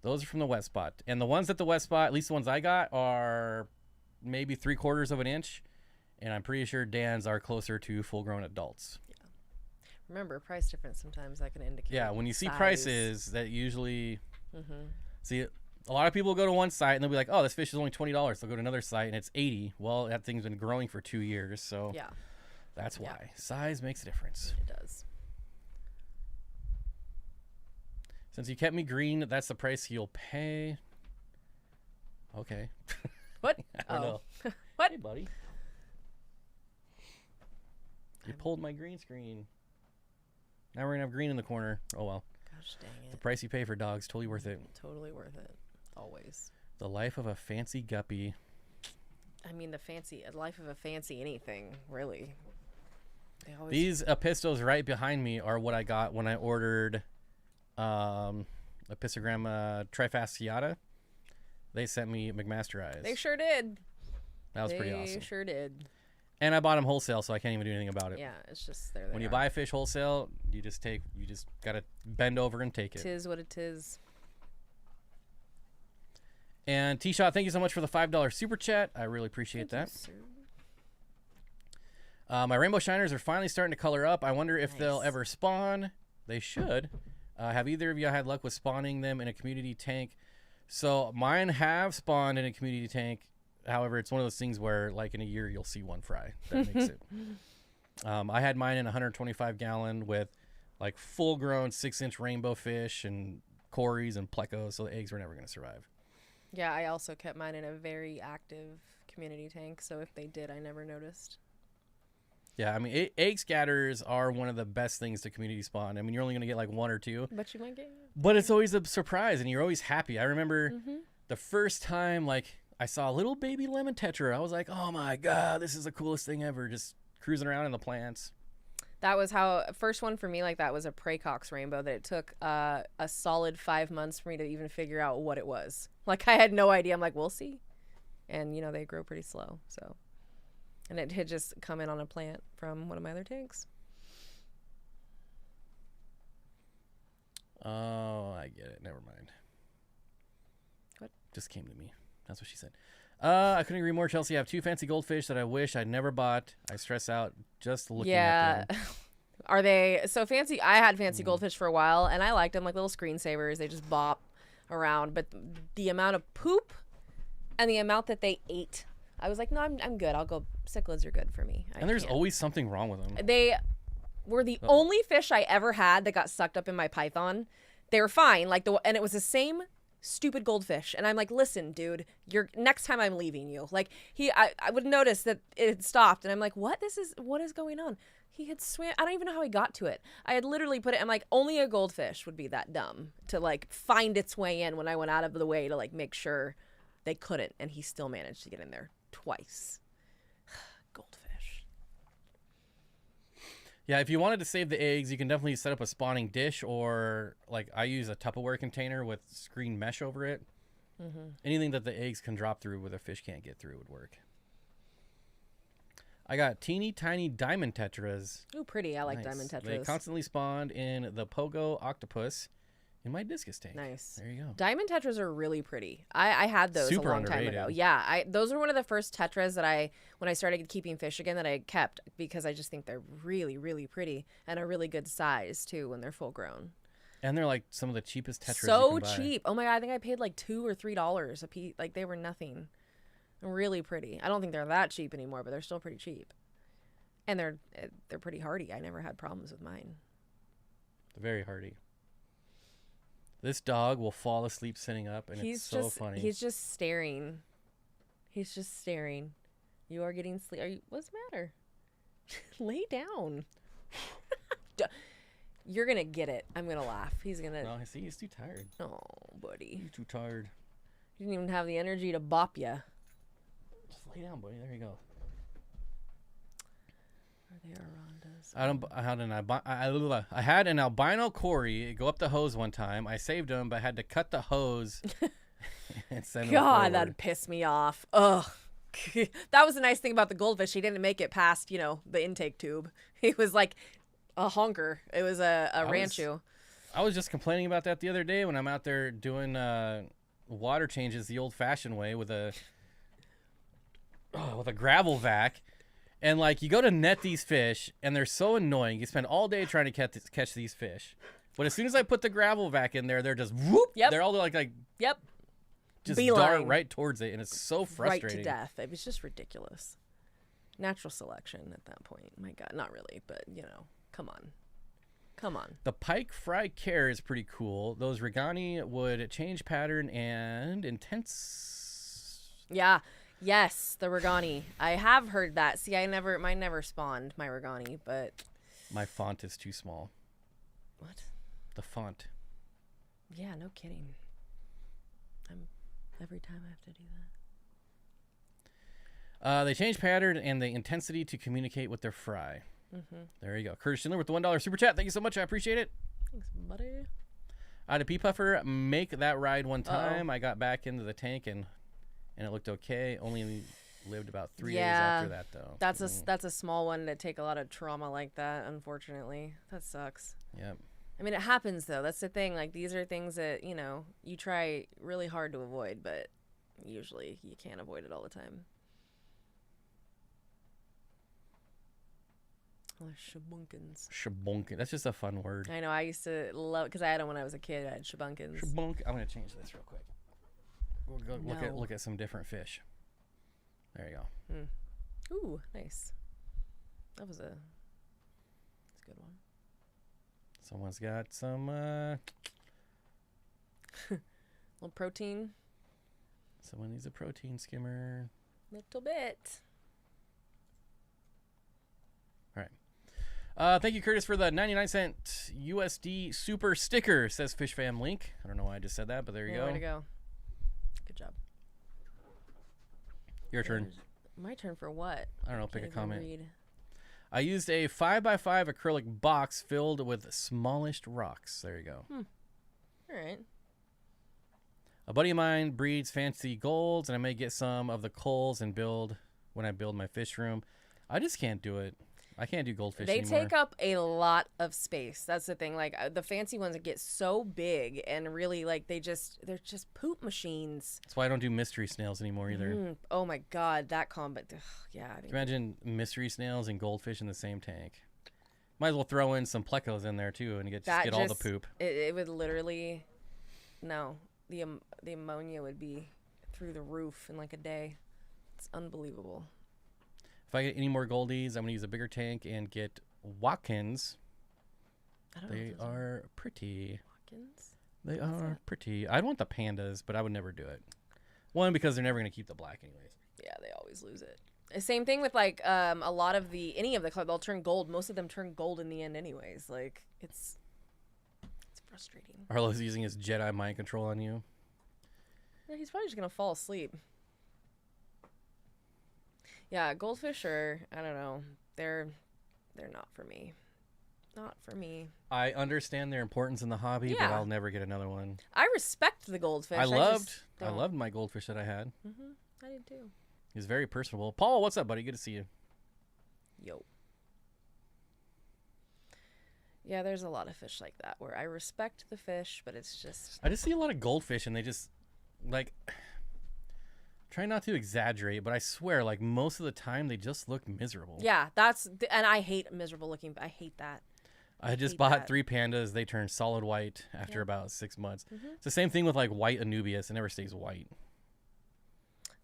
Those are from the Wet Spot. And the ones at the Wet Spot, at least the ones I got, are maybe 3/4 of an inch. And I'm pretty sure Dan's are closer to full-grown adults. Yeah. Remember, price difference sometimes that can indicate. Yeah, when you see size. prices, that usually... See, a lot of people go to one site and they'll be like, oh, this fish is only $20. They'll go to another site and it's $80. Well, that thing's been growing for 2 years, so Yeah, that's why. Size makes a difference. it does. Since you kept me green, that's the price you'll pay. Okay. What? I don't know. What? Hey, buddy. You pulled my green screen. Now we're going to have green in the corner. Oh, well. Gosh dang The it. price you pay for dogs, totally worth it. Totally worth it. Always. The life of a fancy guppy. I mean, a life of a fancy anything, really. They always. These Epistos right behind me are what I got when I ordered Epistogramma trifasciata. They sent me McMaster eyes. They sure did. That was pretty awesome. They sure did. And I bought them wholesale, so I can't even do anything about it. Yeah, it's just there. When you buy a fish wholesale, you just gotta bend over and take it. Tis what it is. And T-Shot, thank you so much for the $5 super chat. I really appreciate that. My rainbow shiners are finally starting to color up. I wonder if they'll Nice. ever spawn. They should. Have either of you had luck with spawning them in a community tank? So mine have spawned in a community tank. However, it's one of those things where, like, in a year, you'll see one fry. That makes it. I had mine in a 125-gallon with, like, full-grown 6-inch rainbow fish and cories and plecos, so the eggs were never going to survive. Yeah, I also kept mine in a very active community tank, so if they did, I never noticed. Yeah, I mean, egg scatters are one of the best things to community spawn. I mean, you're only going to get, like, 1 or 2. But you might get. But it's always a surprise, and you're always happy. I remember the first time, like, I saw a little baby lemon tetra. I was like, oh, my God, this is the coolest thing ever, just cruising around in the plants. That was how first one for me like that was a Praecox rainbow that it took a solid 5 months for me to even figure out what it was. Like I had no idea. I'm like, we'll see. And, you know, they grow pretty slow. So, and it had just come in on a plant from one of my other tanks. Oh, I get it. Never mind. What? Just came to me. That's what she said. I couldn't agree more, Chelsea. I have 2 fancy goldfish that I wish I'd never bought. I stress out just looking at them. Are they so fancy? I had fancy goldfish for a while and I liked them like little screensavers. They just bop around. But the amount of poop and the amount that they ate, I was like, no, I'm good. I'll go. Cichlids are good for me. And there's always something wrong with them. They were the only fish I ever had that got sucked up in my python. They were fine. And it was the same stupid goldfish. And I'm like, listen, dude, next time I'm leaving you. Like I would notice that it had stopped and I'm like, what is going on? He had swam. I don't even know how he got to it. I had literally put it, I'm like, only a goldfish would be that dumb to like find its way in when I went out of the way to like make sure they couldn't. And he still managed to get in there twice. Goldfish. Yeah, if you wanted to save the eggs, you can definitely set up a spawning dish, or like I use a Tupperware container with screen mesh over it. Anything that the eggs can drop through where the fish can't get through would work. I got teeny tiny diamond tetras. Ooh, pretty. I like Nice. diamond tetras. They constantly spawned in the Pogo octopus in my discus tank. Nice. There you go. Diamond tetras are really pretty. I had those Super a long time ago. underrated. Yeah, those were one of the first tetras that when I started keeping fish again, that I kept because I just think they're really, really pretty and a really good size too when they're full grown. And they're like some of the cheapest tetras you So can buy. cheap. Oh my God, I think I paid like $2 or $3 a piece. Like they were nothing. Really pretty. I don't think they're that cheap anymore, but they're still pretty cheap. And they're pretty hardy. I never had problems with mine. They're very hardy. This dog will fall asleep sitting up, and it's so funny. He's just staring. He's just staring. You are getting sleep. What's the matter? Lay down. You're gonna get it. I'm gonna laugh. He's gonna. No, I see. He's too tired. Oh, buddy. He's too tired. You didn't even have the energy to bop ya. Just lay down, buddy. There you go. Are they Arondas? I had an albino Cory go up the hose one time. I saved him, but I had to cut the hose and send him God, forward. that'd piss me off. Ugh. That was the nice thing about the goldfish. He didn't make it past, the intake tube. He was like a honker. It was a ranchu. I was just complaining about that the other day when I'm out there doing water changes the old-fashioned way with a gravel vac. And, like, you go to net these fish, and they're so annoying. You spend all day trying to catch these fish. But as soon as I put the gravel vac in there, they're just whoop. Yep. They're all like Yep. just Beeline. dart right towards it, and it's so frustrating. Right to death. It was just ridiculous. Natural selection at that point. My God, not really, but come on. Come on. The pike fry care is pretty cool. Those Regani would change pattern and intense. Yeah. Yes, the Regani. I have heard that. See, mine never spawned, my Regani, but. My font is too small. What? The font. Yeah, no kidding. Every time I have to do that. They change pattern and the intensity to communicate with their fry. Mm-hmm. There you go. Curtis Schindler with the $1 super chat. Thank you so much. I appreciate it. Thanks, buddy. I had a pea puffer make that ride one time. I got back into the tank and it looked okay. Only lived about 3 days after that, though. That's a small one to take a lot of trauma like that, unfortunately. That sucks. Yep. I mean, it happens, though. That's the thing. Like, these are things that, you try really hard to avoid, but usually you can't avoid it all the time. Oh, shabunkins. Shabunkin. That's just a fun word. I know. I used to love, because I had them when I was a kid. I had shabunkins. Shabunk. I'm going to change this real quick. We'll go No. look at some different fish. There you go. Ooh, nice. That's a good one. Someone's got some little protein. someone needs a protein skimmer. Little bit. All right. Thank you, Curtis, for the 99-cent USD super sticker, says Fish Fam Link. I don't know why I just said that, but there you go. Way to go. Good job. Your turn. My turn for what? I don't know. Pick a Can't even comment. read. I used a 5x5 acrylic box filled with smallest rocks. There you go. All right. A buddy of mine breeds fancy golds, and I may get some of the coals and build when I build my fish room. I just can't do it. I can't do goldfish They anymore. take up a lot of space. That's the thing. Like the fancy ones that get so big and really like they're just poop machines. That's why I don't do mystery snails anymore either. Oh my God, that combo. Yeah. I Can you imagine mystery snails and goldfish in the same tank? Might as well throw in some plecos in there too and get all the poop. It would literally, no, the ammonia would be through the roof in like a day. It's unbelievable. If I get any more goldies, I'm going to use a bigger tank and get Watkins. I don't know. They are pretty. Watkins? They are pretty. I'd want the pandas, but I would never do it. One, because they're never going to keep the black anyways. Yeah, they always lose it. Same thing with like a lot of any of the club, they'll turn gold. Most of them turn gold in the end anyways. Like it's frustrating. Arlo's using his Jedi mind control on you. Yeah, he's probably just gonna fall asleep. Yeah, goldfish are, I don't know, they're not for me. Not for me. I understand their importance in the hobby, but Yeah. I'll never get another one. I respect the goldfish. I loved don't. my goldfish that I had. I did too. He was very personable. Paul, what's up, buddy? Good to see you. Yo. Yeah, there's a lot of fish like that where I respect the fish, but it's just... I just see a lot of goldfish, and they just, like... Try not to exaggerate, but I swear, like, most of the time, they just look miserable. Yeah, and I hate miserable looking, but I hate that. I just hate bought that. 3 pandas. They turned solid white after about 6 months. Mm-hmm. It's the same thing with, like, white Anubias. It never stays white.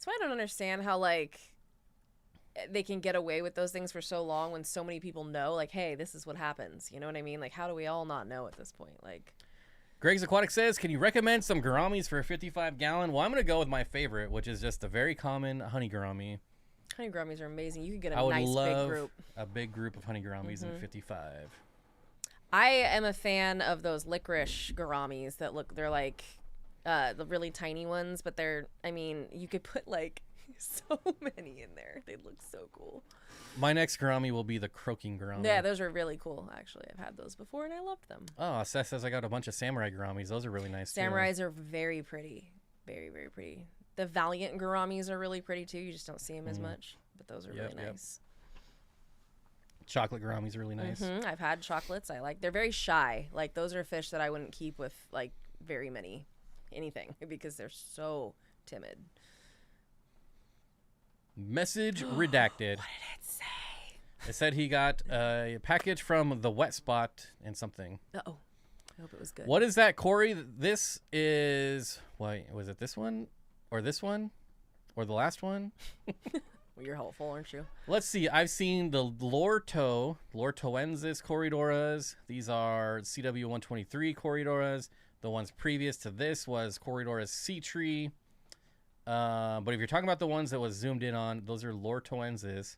That's why I don't understand how, like, they can get away with those things for so long when so many people know, like, hey, this is what happens. You know what I mean? Like, how do we all not know at this point? Like, Greg's Aquatics says, can you recommend some gouramis for a 55-gallon? Well, I'm going to go with my favorite, which is just a very common honey gourami. honey gouramis are amazing. You could get I a would nice big love group. a big group of honey gouramis in 55. I am a fan of those licorice gouramis that they're like the really tiny ones, but they're, I mean, you could put like so many in there. They look so cool. My next gourami will be the croaking gourami. Yeah, those are really cool, actually. I've had those before, and I loved them. Oh, Seth says I got a bunch of samurai gouramis. Those are really nice, too. Samurais are very pretty. Very, very pretty. The Valiant gouramis are really pretty, too. You just don't see them as much, but those are really nice. Chocolate gourami's really nice. I've had chocolates. They're very shy. Like, those are fish that I wouldn't keep with, like, very many anything because they're so timid. Message redacted. What did it say? It said he got a package from the Wet Spot and something. Uh-oh. I hope it was good. What is that, Corey? This is... Wait, was it this one? Or this one? Or the last one? Well, you're hopeful, aren't you? Let's see. I've seen the Lortoensis Corridoras. These are CW123 Corridoras. The ones previous to this was Corridoras Sea Tree. But if you're talking about the ones that was zoomed in on, those are Lortoensis,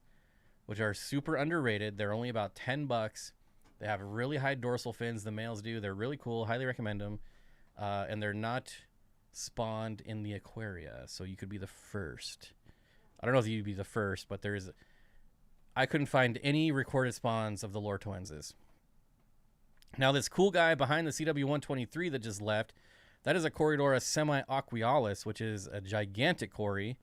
which are super underrated. They're only about $10. They have really high dorsal fins. The males do. They're really cool. Highly recommend them. And they're not spawned in the aquaria, so you could be the first. I don't know if you'd be the first, but I couldn't find any recorded spawns of the Lortoensis. Now, this cool guy behind the CW123 that just left, that is a Corridora semi-aqualis, which is a gigantic Cory,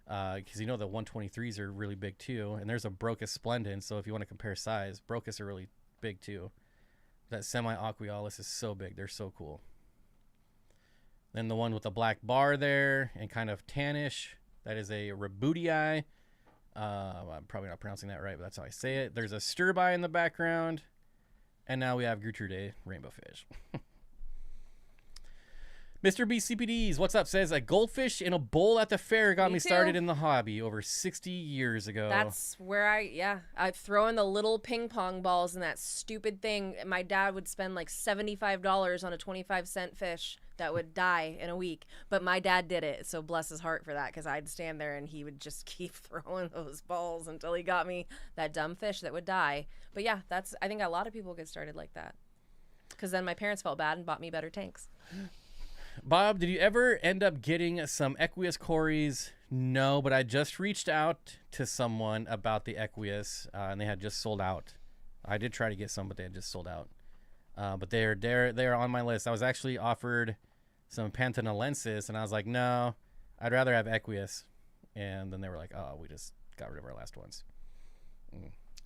because you know the 123s are really big too. And there's a Brocus splendens, so if you want to compare size, Brocus are really big too. That semi-aqualis is so big. They're so cool. Then the one with the black bar there and kind of tannish, that is a Rebutii. I'm probably not pronouncing that right, but that's how I say it. There's a Sturbai in the background. And now we have Gertrude rainbow fish. Mr. B CPDs, what's up? Says a goldfish in a bowl at the fair got me started in the hobby over 60 years ago. That's where I throw in the little ping pong balls in that stupid thing. My dad would spend like $75 on a 25-cent fish that would die in a week. But my dad did it, so bless his heart for that, because I'd stand there and he would just keep throwing those balls until he got me that dumb fish that would die. But yeah, I think a lot of people get started like that. Because then my parents felt bad and bought me better tanks. Bob, did you ever end up getting some Equius Cories? No, but I just reached out to someone about the Equius, and they had just sold out. I did try to get some, but they had just sold out. But they're on my list. I was actually offered some Pantanalensis, and I was like, no, I'd rather have Equius. And then they were like, oh, we just got rid of our last ones.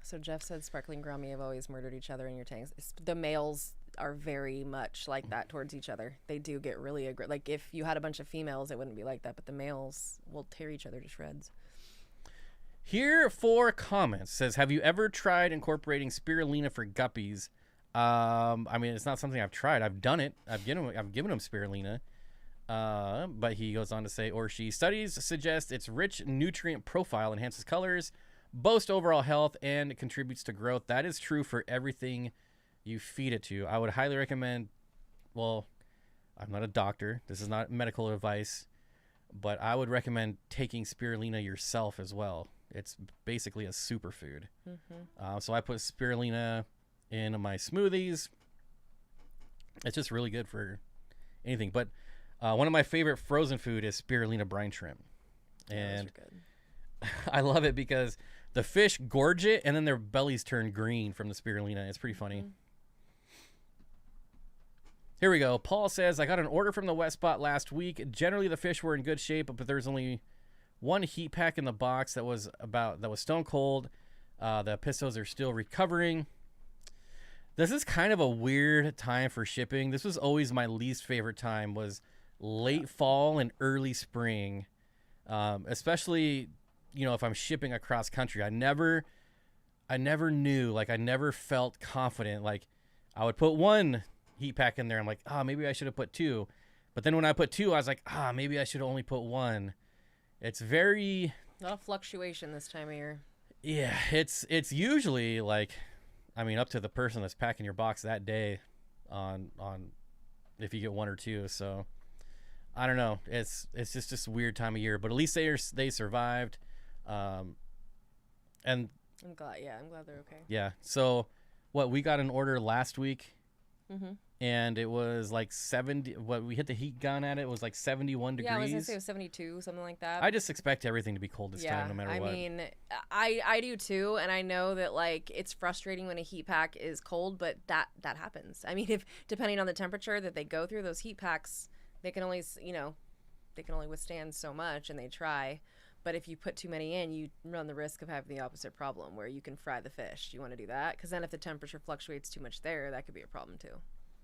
So Jeff said sparkling gourami have always murdered each other in your tanks. The males are very much like that towards each other. They do get really aggressive. Like if you had a bunch of females, it wouldn't be like that, but the males will tear each other to shreds. Here for comments says, have you ever tried incorporating spirulina for guppies? I mean, it's not something I've tried. I've done it. I've given them spirulina. But he goes on to say, or she, studies suggest its rich nutrient profile enhances colors, boasts overall health, and contributes to growth. That is true for everything you feed it to. I would highly recommend, well, I'm not a doctor. This is not medical advice, but I would recommend taking spirulina yourself as well. It's basically a superfood. So I put spirulina in my smoothies. It's just really good for anything. But one of my favorite frozen food is spirulina brine shrimp. And Those are good. I love it because the fish gorge it and then their bellies turn green from the spirulina. It's pretty funny. Here we go. Paul says, I got an order from the Wet Spot last week. Generally, the fish were in good shape, but there's only one heat pack in the box that was stone cold. The pistos are still recovering. This is kind of a weird time for shipping. This was always my least favorite time, was late fall and early spring. Especially, if I'm shipping across country. I never knew, I never felt confident. Like, I would put one heat pack in there. I'm like, maybe I should have put two. But then when I put two, I was like, maybe I should only put one. It's very, A lot of fluctuation this time of year. yeah, it's usually like, I mean, up to the person that's packing your box that day on if you get one or two. So I don't know. It's just a weird time of year, but at least they survived. And I'm glad. Yeah, I'm glad they're okay. yeah, so what, we got an order last week, Mm-hmm. and it was like 70. What, we hit the heat gun at it was like 71 degrees. Yeah, I was gonna say it was 72, something like that. I just expect everything to be cold this time, no matter what. I mean, I do too, and I know that like it's frustrating when a heat pack is cold, but that happens. I mean, if depending on the temperature that they go through, those heat packs, they can only withstand so much, and they try. But if you put too many in, you run the risk of having the opposite problem, where you can fry the fish. Do you want to do that? Because then if the temperature fluctuates too much there, that could be a problem too.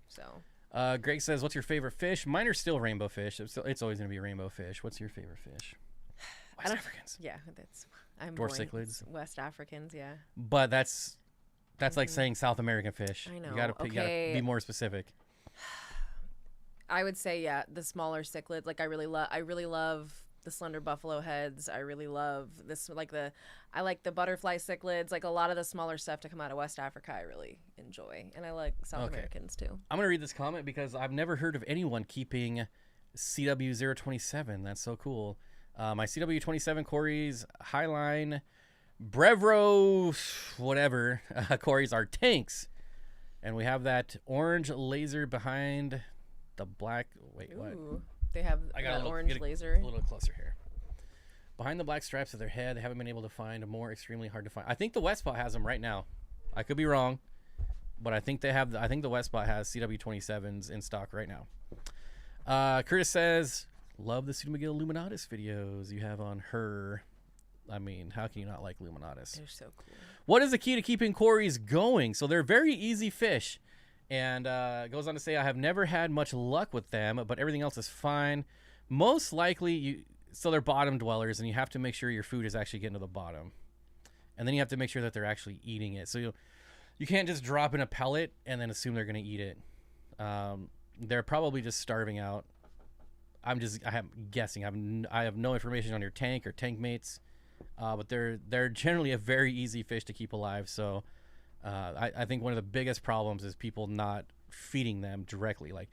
So. Greg says, "What's your favorite fish?" Mine are still rainbow fish. It's always going to be rainbow fish. What's your favorite fish? West Africans. Yeah, I'm Dwarf boring. cichlids. It's West Africans, yeah. But that's like saying South American fish. I know. You gotta be more specific. I would say, yeah, the smaller cichlids. Like I really love the slender buffalo heads. I really love this, I like the butterfly cichlids. Like a lot of the smaller stuff to come out of West Africa, I really enjoy, and I like South Americans too. I'm gonna read this comment because I've never heard of anyone keeping CW027. That's so cool. My CW27 Corey's Highline Brevro whatever Corey's are tanks, and we have that orange laser behind the black. Wait, Ooh, what? they have that orange laser. A little closer here. Behind the black stripes of their head, they haven't been able to find more extremely hard to find. I think the West Spot has them right now. I could be wrong, but I think they have. I think the West Spot has CW27s in stock right now. Curtis says, "Love the Pseudo McGill Luminatus videos you have on her." I mean, how can you not like Luminatus? They're so cool. What is the key to keeping Corys going? So they're very easy fish. And goes on to say, I have never had much luck with them, but everything else is fine. Most likely, so they're bottom dwellers, and you have to make sure your food is actually getting to the bottom. And then you have to make sure that they're actually eating it. So you can't just drop in a pellet and then assume they're going to eat it. They're probably just starving out. I'm guessing. I have no information on your tank or tank mates, but they're generally a very easy fish to keep alive. So I think one of the biggest problems is people not feeding them directly. Like,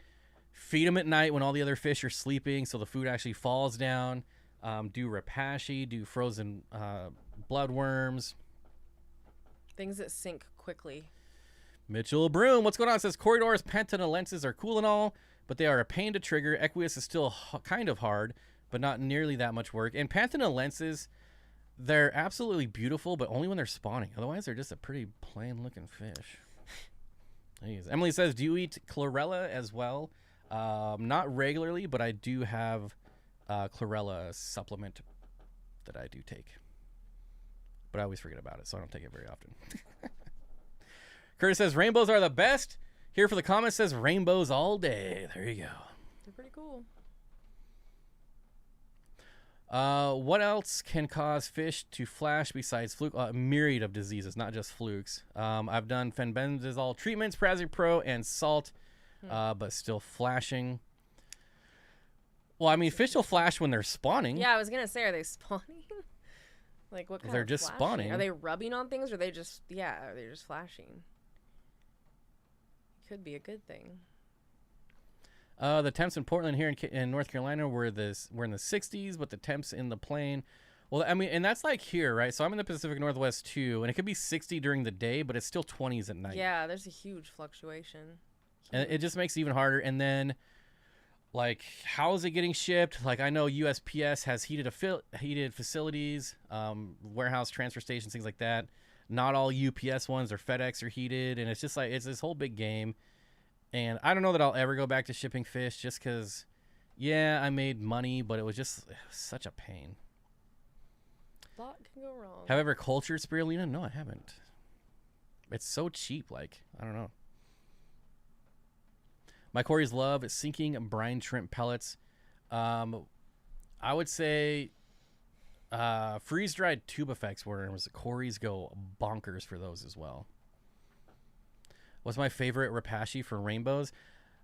feed them at night when all the other fish are sleeping, so the food actually falls down. Do rapashi, do frozen bloodworms. Things that sink quickly. Mitchell Broom, what's going on? Says Corridors Pantanalensis are cool and all, but they are a pain to trigger. Equius is still kind of hard, but not nearly that much work. And Pantanalensis, they're absolutely beautiful, but only when they're spawning. Otherwise, they're just a pretty plain-looking fish. Jeez. Emily says, do you eat chlorella as well? Not regularly, but I do have chlorella supplement that I do take. But I always forget about it, so I don't take it very often. Curtis says, rainbows are the best. Here for the comment says, rainbows all day. There you go. They're pretty cool. What else can cause fish to flash besides fluke? A myriad of diseases, not just flukes. I've done fenbendazole treatments, Prazir Pro, and salt, but still flashing. Well, I mean, fish will flash when they're spawning. Yeah, I was gonna say, are they spawning? Like, what kind They're of just flashing? spawning. Are they rubbing on things, or are they just flashing? Could be a good thing. The temps in Portland here in North Carolina we're in the 60s, but the temps in the plain, well, I mean, and that's like here, right? So I'm in the Pacific Northwest too, and it could be 60 during the day, but it's still 20s at night. Yeah, there's a huge fluctuation. And it just makes it even harder. And then, like, how is it getting shipped? Like, I know USPS has heated facilities, warehouse transfer stations, things like that. Not all UPS ones or FedEx are heated, and it's just like, it's this whole big game. And I don't know that I'll ever go back to shipping fish just because, yeah, I made money, but it was such a pain. A lot can go wrong. Have I ever cultured spirulina? No, I haven't. It's so cheap, like, I don't know. My Corey's love is sinking brine shrimp pellets. I would say freeze-dried tubifex worms. Corey's go bonkers for those as well. What's my favorite rapashi for rainbows?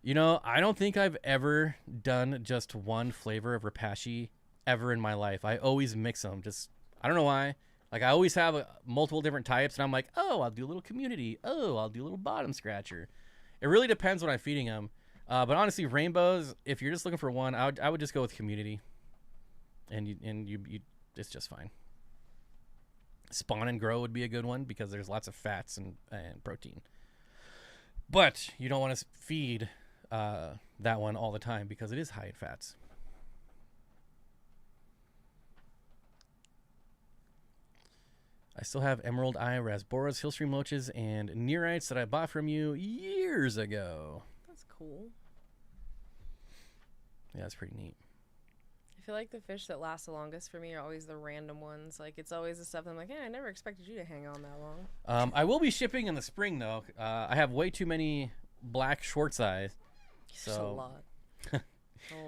You know, I don't think I've ever done just one flavor of rapashi ever in my life. I always mix them. Just, I don't know why. Like, I always have multiple different types, and I'm like, oh, I'll do a little community. Oh, I'll do a little bottom scratcher. It really depends when I'm feeding them. But honestly, rainbows, if you're just looking for one, I would just go with community. And you it's just fine. Spawn and grow would be a good one because there's lots of fats and protein. But you don't want to feed that one all the time because it is high in fats. I still have Emerald Eye, Rasboras, Hillstream Loaches, and Neorites that I bought from you years ago. That's cool. Yeah, that's pretty neat. I feel like the fish that last the longest for me are always the random ones. Like, it's always the stuff that I'm like, I never expected you to hang on that long. I will be shipping in the spring, though. I have way too many black short eyes. There's a So lot. A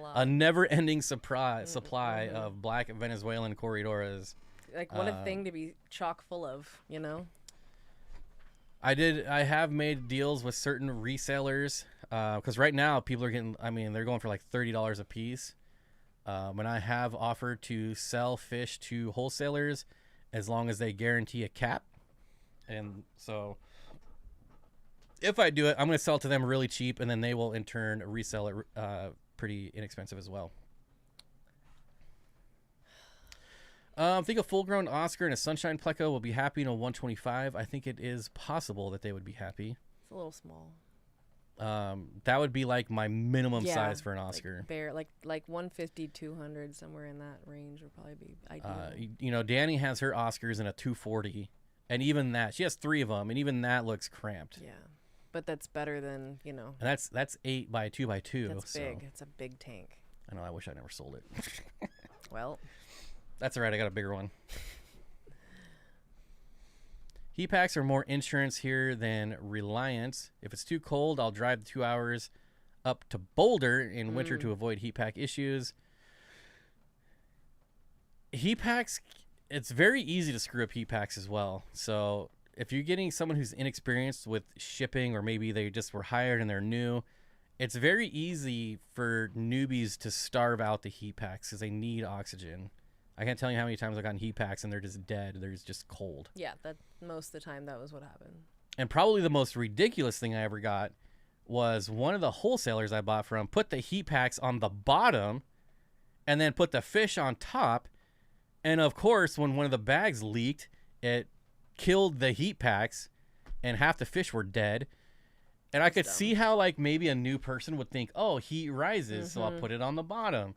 lot. a never-ending supply of black Venezuelan corridoras. Like, what a thing to be chock full of, you know? I have made deals with certain resellers because right now people are getting, they're going for like $30 a piece. And I have offered to sell fish to wholesalers as long as they guarantee a cap. And so if I do it, I'm going to sell it to them really cheap, and then they will in turn resell it pretty inexpensive as well. I think a full-grown Oscar and a Sunshine Pleco will be happy in a 125. I think it is possible that they would be happy. It's a little small. That would be like my minimum size for an Oscar. Like 150, 200, somewhere in that range would probably be ideal. Danny has her Oscars in a 240, and even that, she has 3 of them, and even that looks cramped. Yeah, but that's better than, And that's 8 by 2 by 2. That's big. It's a big tank. I know. I wish I never sold it. Well, that's all right. I got a bigger one. Heat packs are more insurance here than Reliance. If it's too cold, I'll drive the 2 hours up to Boulder in winter to avoid heat pack issues. Heat packs, it's very easy to screw up heat packs as well. So if you're getting someone who's inexperienced with shipping, or maybe they just were hired and they're new, it's very easy for newbies to starve out the heat packs because they need oxygen. I can't tell you how many times I've gotten heat packs and they're just dead. They're just cold. yeah, that most of the time that was what happened. And probably the most ridiculous thing I ever got was one of the wholesalers I bought from put the heat packs on the bottom and then put the fish on top. And of course, when one of the bags leaked, it killed the heat packs and half the fish were dead. And I could see how like maybe a new person would think, oh, heat rises, so I'll put it on the bottom.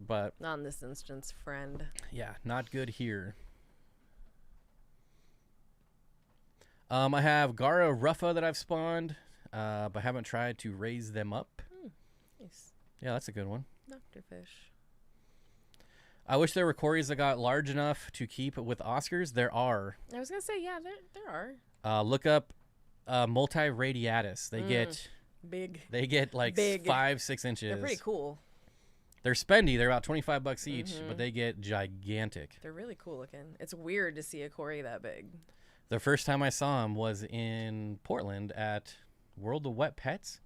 But not in this instance, friend. Yeah, not good here. I have Gara Ruffa that I've spawned, but haven't tried to raise them up. Nice. Yeah, that's a good one. Nectarfish. I wish there were Corys that got large enough to keep with Oscars. There are. I was going to say, yeah, there are. Look up Multiradiatus. They get big. They get like 5-6 inches. They're pretty cool. They're spendy. They're about $25 each, but they get gigantic. They're really cool looking. It's weird to see a Cory that big. The first time I saw them was in Portland at World of Wet Pets,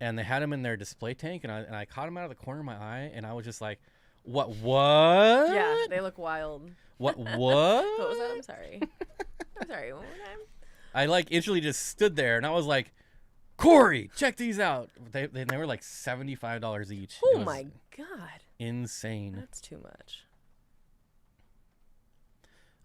and they had them in their display tank, and I caught them out of the corner of my eye, and I was just like, what? Yeah, they look wild. What? What was that? I'm sorry. I'm sorry. One more time. I like instantly just stood there, and I was like, Cory, check these out. They were like $75 each. Oh my god. Insane. That's too much.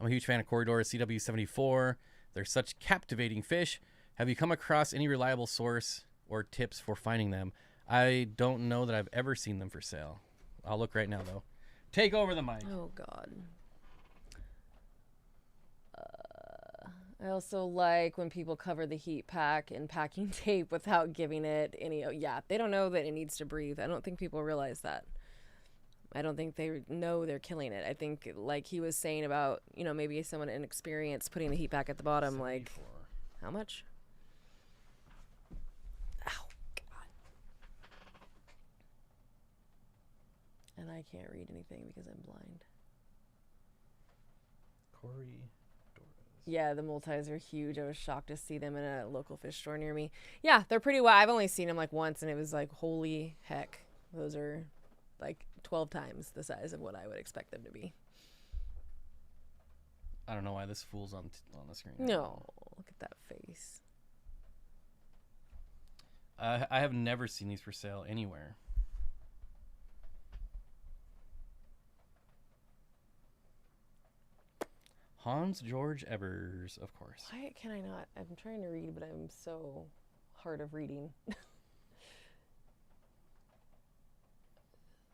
I'm a huge fan of Corridor CW74. They're such captivating fish. Have you come across any reliable source or tips for finding them? I don't know that I've ever seen them for sale. I'll look right now, though. Take over the mic. Oh, God. I also like when people cover the heat pack in packing tape without giving it any... Yeah, they don't know that it needs to breathe. I don't think people realize that. I don't think they know they're killing it. I think, like he was saying about, maybe someone inexperienced putting the heat pack at the bottom, 74. Like, how much? Ow, God. And I can't read anything because I'm blind. Cory. Yeah, the multis are huge. I was shocked to see them in a local fish store near me. Yeah, they're pretty wild. I've only seen them like once, and it was like, holy heck. Those are like 12 times the size of what I would expect them to be. I don't know why this fool's on the screen. No, look at that face. I have never seen these for sale anywhere. Hans George Ebers, of course. Why can I not? I'm trying to read, but I'm so hard of reading.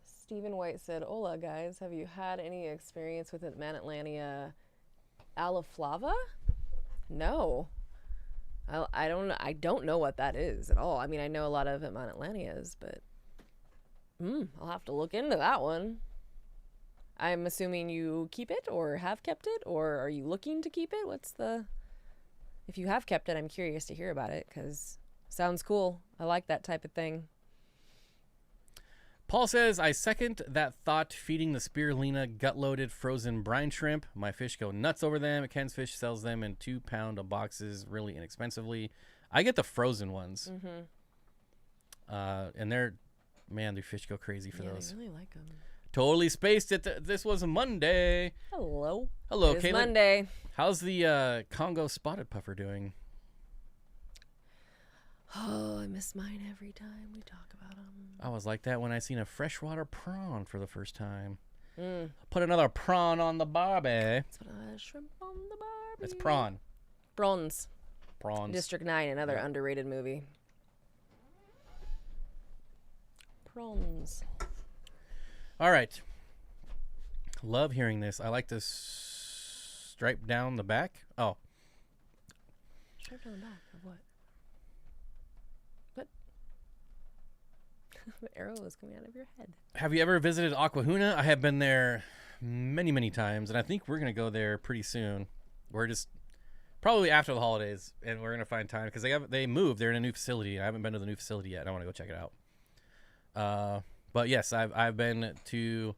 Stephen White said, "Hola, guys. Have you had any experience with Manatlantia aliflava?" No. I don't know what that is at all. I mean, I know a lot of Manatlantias, but I'll have to look into that one. I'm assuming you keep it or have kept it, or are you looking to keep it? If you have kept it, I'm curious to hear about it because sounds cool. I like that type of thing. Paul says, I second that thought, feeding the spirulina gut-loaded frozen brine shrimp. My fish go nuts over them. Ken's Fish sells them in 2-pound boxes really inexpensively. I get the frozen ones. And their fish go crazy for those. I really like them. Totally spaced it. This was a Monday. Hello, Caitlin. It's Monday. How's the Congo spotted puffer doing? Oh, I miss mine every time we talk about them. I was like that when I seen a freshwater prawn for the first time. Put another prawn on the barbie. That's what shrimp on the barbie. It's prawn. Prawns. Prawns. District 9, another underrated movie. Prawns. All right. Love hearing this. I like this stripe down the back. Oh. Stripe down the back of what? What? The arrow is coming out of your head. Have you ever visited Aquahuna? I have been there many, many times, and I think we're going to go there pretty soon. We're just probably after the holidays, and we're going to find time because they moved. They're in a new facility. I haven't been to the new facility yet. I want to go check it out. But yes, I've been to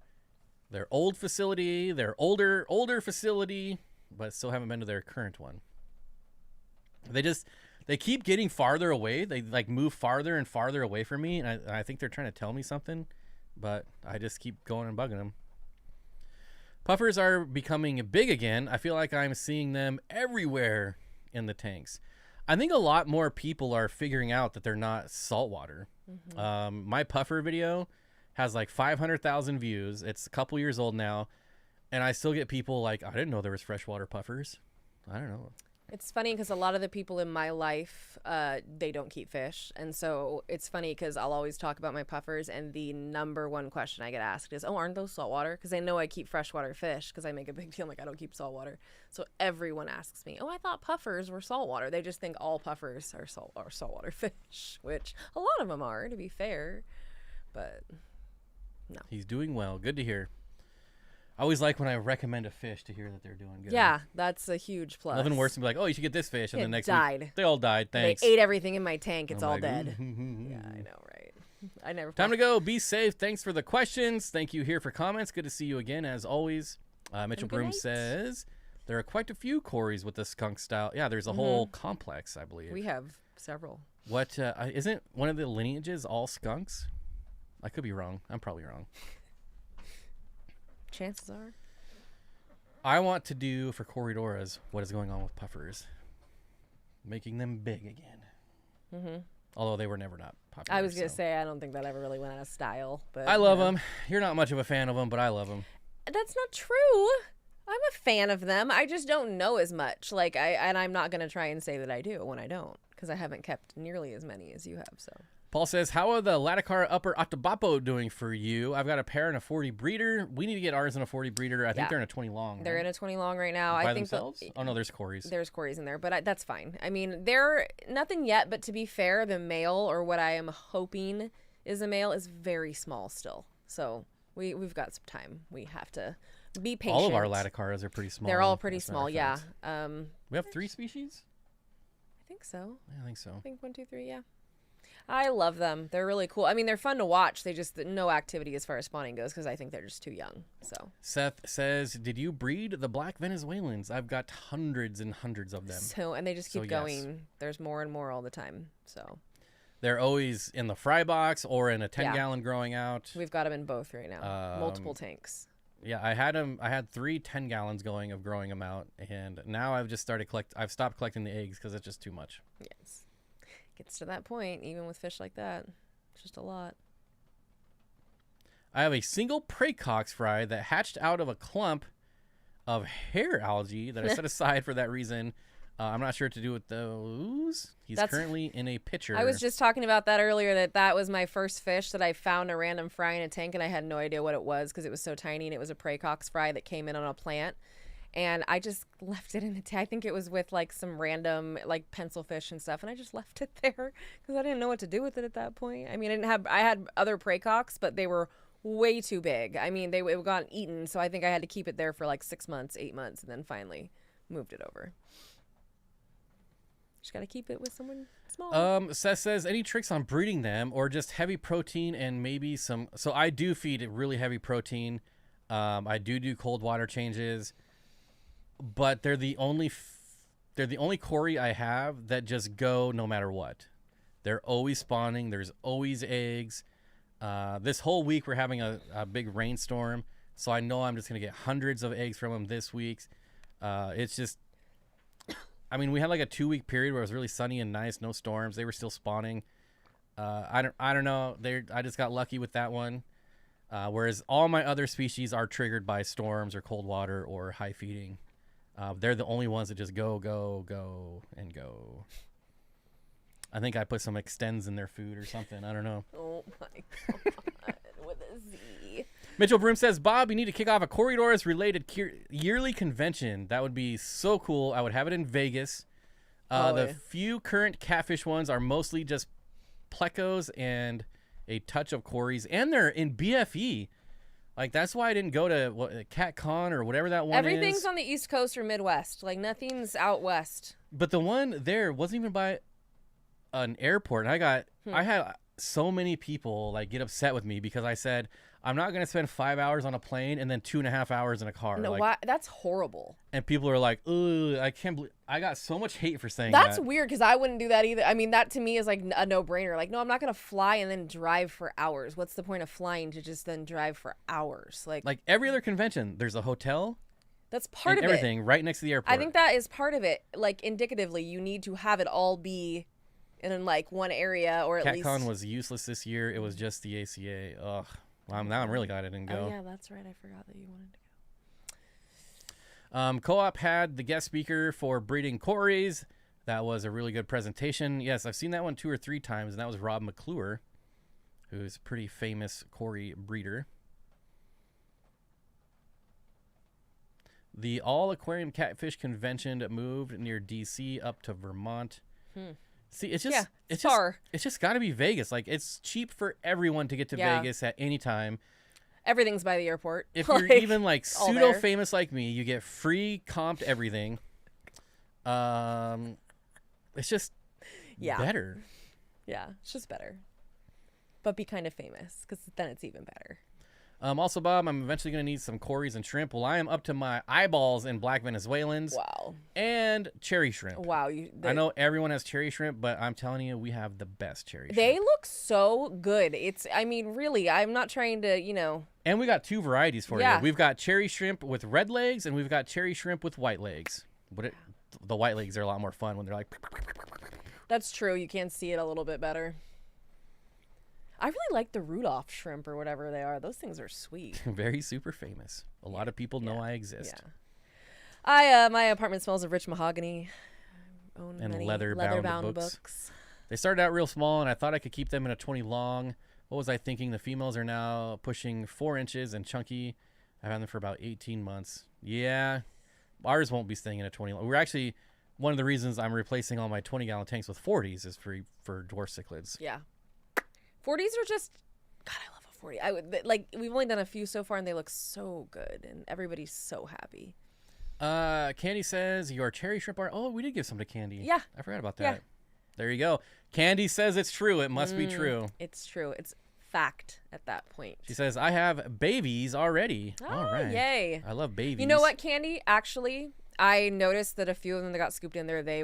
their old facility, their older facility, but still haven't been to their current one. They keep getting farther away. They like move farther and farther away from me, and I think they're trying to tell me something, but I just keep going and bugging them. Puffers are becoming big again. I feel like I'm seeing them everywhere in the tanks. I think a lot more people are figuring out that they're not saltwater. My puffer video has like 500,000 views. It's a couple years old now, and I still get people like, I didn't know there was freshwater puffers. I don't know. It's funny because a lot of the people in my life, they don't keep fish. And so it's funny because I'll always talk about my puffers, and the number one question I get asked is, oh, aren't those saltwater? Because they know I keep freshwater fish because I make a big deal. I'm like, I don't keep saltwater. So everyone asks me, oh, I thought puffers were saltwater. They just think all puffers are saltwater fish, which a lot of them are, to be fair. But no. He's doing well. Good to hear. I always like when I recommend a fish to hear that they're doing good. Yeah, that's a huge plus. Nothing worse than be like, oh, you should get this fish, and It then next died. week they all died. Thanks. They ate everything in my tank. It's I'm all like, dead. "Ooh." Yeah, I know, right? I never. Time to go. Be safe. Thanks for the questions. Thank you here for comments. Good to see you again, as always. Mitchell good Broom night. says there are quite a few Corys with the skunk style. Yeah, there's a whole complex, I believe. We have several. What isn't one of the lineages all skunks? I could be wrong. I'm probably wrong. Chances are. I want to do for Corridoras what is going on with puffers, making them big again. Although they were never not popular. I was gonna so. say I don't think that ever really went out of style. But I love them. You're not much of a fan of them, but I love them. That's not true. I'm a fan of them. I just don't know as much. I'm not gonna try and say that I do when I don't, because I haven't kept nearly as many as you have. So. Paul says, how are the Laticar Upper Atabapo doing for you? I've got a pair and a 40 breeder. We need to get ours in a 40 breeder. I think they're in a 20 long. They're in a 20 long right now. By I think themselves? Oh, no, there's Corys. There's Corys in there, but that's fine. I mean, they're nothing yet, but to be fair, the male, or what I am hoping is a male, is very small still. So we've got some time. We have to be patient. All of our Laticaras are pretty small. They're all pretty as a matter small, of yeah. fact. We have 3 species? I think so. Yeah, I think so. I think 1, 2, 3, yeah. I love them. They're really cool. I mean, they're fun to watch. They just no activity as far as spawning goes because I think they're just too young. So Seth says, did you breed the black Venezuelans? I've got hundreds and hundreds of them. and they just keep So, yes. going. There's more and more all the time. So They're always in the fry box or in a 10-gallon growing out. We've got them in both right now. Multiple tanks. Yeah, I had 3 10-gallons going of growing them out, and now I've just I've stopped collecting the eggs because it's just too much. Yes. Gets to that point, even with fish like that. It's just a lot. I have a single praecox fry that hatched out of a clump of hair algae that I set aside for that reason. I'm not sure what to do with those. He's currently in a pitcher. I was just talking about that earlier, that was my first fish that I found a random fry in a tank, and I had no idea what it was because it was so tiny, and it was a praecox fry that came in on a plant. And I just left it in the tank. I think it was with like some random like pencil fish and stuff, and I just left it there because I didn't know what to do with it at that point. I mean, I had other praecox, but they were way too big. I mean, it got eaten, so I think I had to keep it there for like 6 months, 8 months, and then finally moved it over. Just gotta keep it with someone small. Seth says, any tricks on breeding them or just heavy protein and maybe some... So I do feed it really heavy protein. I do cold water changes, but they're the only Cory I have that just go no matter what. They're always spawning. There's always eggs. This whole week we're having a big rainstorm, so I know I'm just gonna get hundreds of eggs from them this week. It's just... I mean, we had like a 2-week period where it was really sunny and nice, no storms. They were still spawning. I don't know. I just got lucky with that one. Whereas all my other species are triggered by storms or cold water or high feeding. They're the only ones that just go, and go. I think I put some extends in their food or something. I don't know. Oh my God, with a Z. Mitchell Broom says, Bob, you need to kick off a Corridors related yearly convention. That would be so cool. I would have it in Vegas. The few current catfish ones are mostly just plecos and a touch of Corys, and they're in BFE. Like, that's why I didn't go to CatCon or whatever that one Everything's is. on the East Coast or Midwest. Like, nothing's out west. But the one there wasn't even by an airport. And I had so many people like get upset with me because I said, I'm not going to spend 5 hours on a plane and then 2.5 hours in a car. No, like, why? That's horrible. And people are like, ugh, I can't believe... I got so much hate for saying that. That's weird because I wouldn't do that either. I mean, that to me is like a no-brainer. Like, no, I'm not going to fly and then drive for hours. What's the point of flying to just then drive for hours? Like every other convention, there's a hotel. That's part of everything right next to the airport. I think that is part of it. Like, indicatively, you need to have it all be in like one area or at least... CatCon was useless this year. It was just the ACA. Ugh. Well, now I'm really glad I didn't go. Oh, yeah, that's right. I forgot that you wanted to go. Co-op had the guest speaker for breeding Corys. That was a really good presentation. Yes, I've seen that one 2 or 3 times, and that was Rob McClure, who's a pretty famous Cory breeder. The All Aquarium Catfish Convention moved near DC up to Vermont. See, it's far. It's just got to be Vegas. Like, it's cheap for everyone to get to Vegas at any time. Everything's by the airport. If you're even like pseudo famous like me, you get free comped everything. It's just better. Yeah, it's just better. But be kind of famous because then it's even better. Also, Bob, I'm eventually going to need some Corys and shrimp. Well, I am up to my eyeballs in black Venezuelans. Wow. And cherry shrimp. Wow. I know everyone has cherry shrimp, but I'm telling you, we have the best cherry shrimp. They look so good. I mean, really, I'm not trying to, And we got 2 varieties for you. Yeah. We've got cherry shrimp with red legs, and we've got cherry shrimp with white legs. But the white legs are a lot more fun when they're like... That's true. You can see it a little bit better. I really like the Rudolph shrimp or whatever they are. Those things are sweet. Very super famous. A lot of people know I exist. Yeah. My apartment smells of rich mahogany. I own and many leather-bound books. They started out real small, and I thought I could keep them in a 20 long. What was I thinking? The females are now pushing 4 inches and chunky. I've had them for about 18 months. Yeah. Ours won't be staying in a 20 long. We're actually... One of the reasons I'm replacing all my 20-gallon tanks with 40s is for dwarf cichlids. Yeah. 40s are just, God, I love a 40. We've only done a few so far, and they look so good, and everybody's so happy. Candy says your cherry shrimp are. Oh, we did give some to Candy. Yeah, I forgot about that. Yeah. There you go. Candy says it's true. It must be true. It's true. It's fact at that point. She says I have babies already. Oh, all right. Yay! I love babies. You know what, Candy? Actually, I noticed that a few of them that got scooped in there, they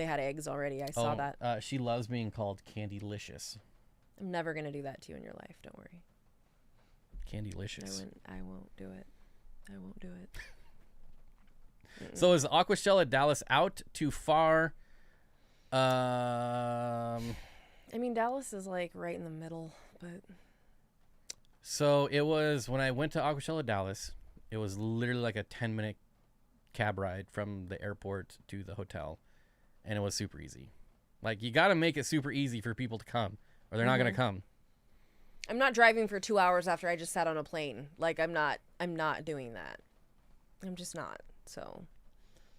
had eggs already. I saw that. She loves being called Candylicious. I'm never gonna do that to you in your life. Don't worry. Candylicious. I won't do it. I won't do it. So is Aquashella Dallas out too far? I mean, Dallas is like right in the middle, but So it was when I went to Aquashella Dallas. It was literally like a 10-minute cab ride from the airport to the hotel, and it was super easy. Like, you got to make it super easy for people to come, or they're not gonna come. I'm not driving for 2 hours after I just sat on a plane. Like, I'm not doing that. I'm just not. So,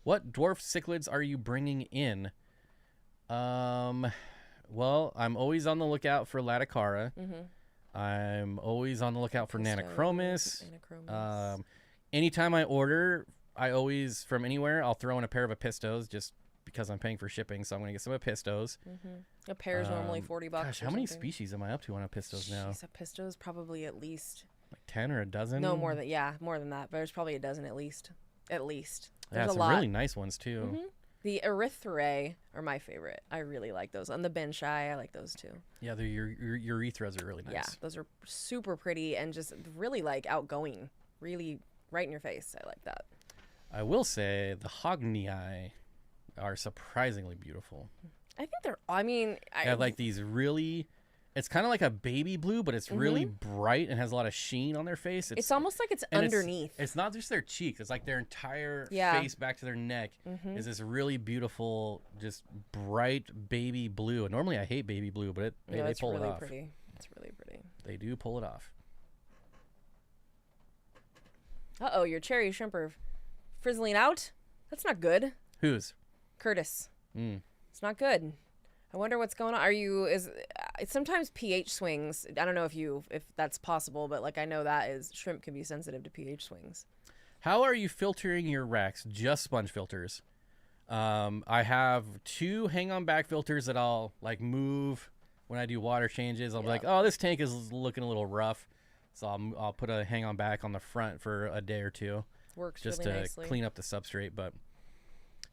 what dwarf cichlids are you bringing in? Well, I'm always on the lookout for Laticara. I'm always on the lookout for Nanochromis. Anytime I order, I always, from anywhere, I'll throw in a pair of Apistos just because I'm paying for shipping. So I'm going to get some Apistos. A pair is normally $40. Gosh, how many species am I up to on Apistos now? Apistos probably at least. Like 10 or a dozen? No, more than that. But there's probably a dozen at least. At least. There's some a lot. Really nice ones too. The Erythrae are my favorite. I really like those. On the Benchai, I like those too. Yeah, your urethras are really nice. Yeah, those are super pretty and just really like outgoing. Really right in your face. I like that. I will say the Hognii are surprisingly beautiful. I think they're. I mean, They have like these really. It's kind of like a baby blue, but it's really bright and has a lot of sheen on their face. It's almost like it's underneath. It's not just their cheeks. It's like their entire face back to their neck is this really beautiful, just bright baby blue. And normally I hate baby blue, but they pull really it off. Pretty. It's really pretty. They do pull it off. Uh-oh, your cherry shrimp are frizzling out? That's not good. Whose? Curtis. It's not good. I wonder what's going on. Sometimes pH swings. I don't know if that's possible, but like I know that is shrimp can be sensitive to pH swings. How are you filtering your racks? Just sponge filters. I have 2 hang-on back filters that I'll like move when I do water changes. I'll be like, oh, this tank is looking a little rough, so I'll put a hang-on back on the front for a day or 2. Works just really to nicely. Clean up the substrate. But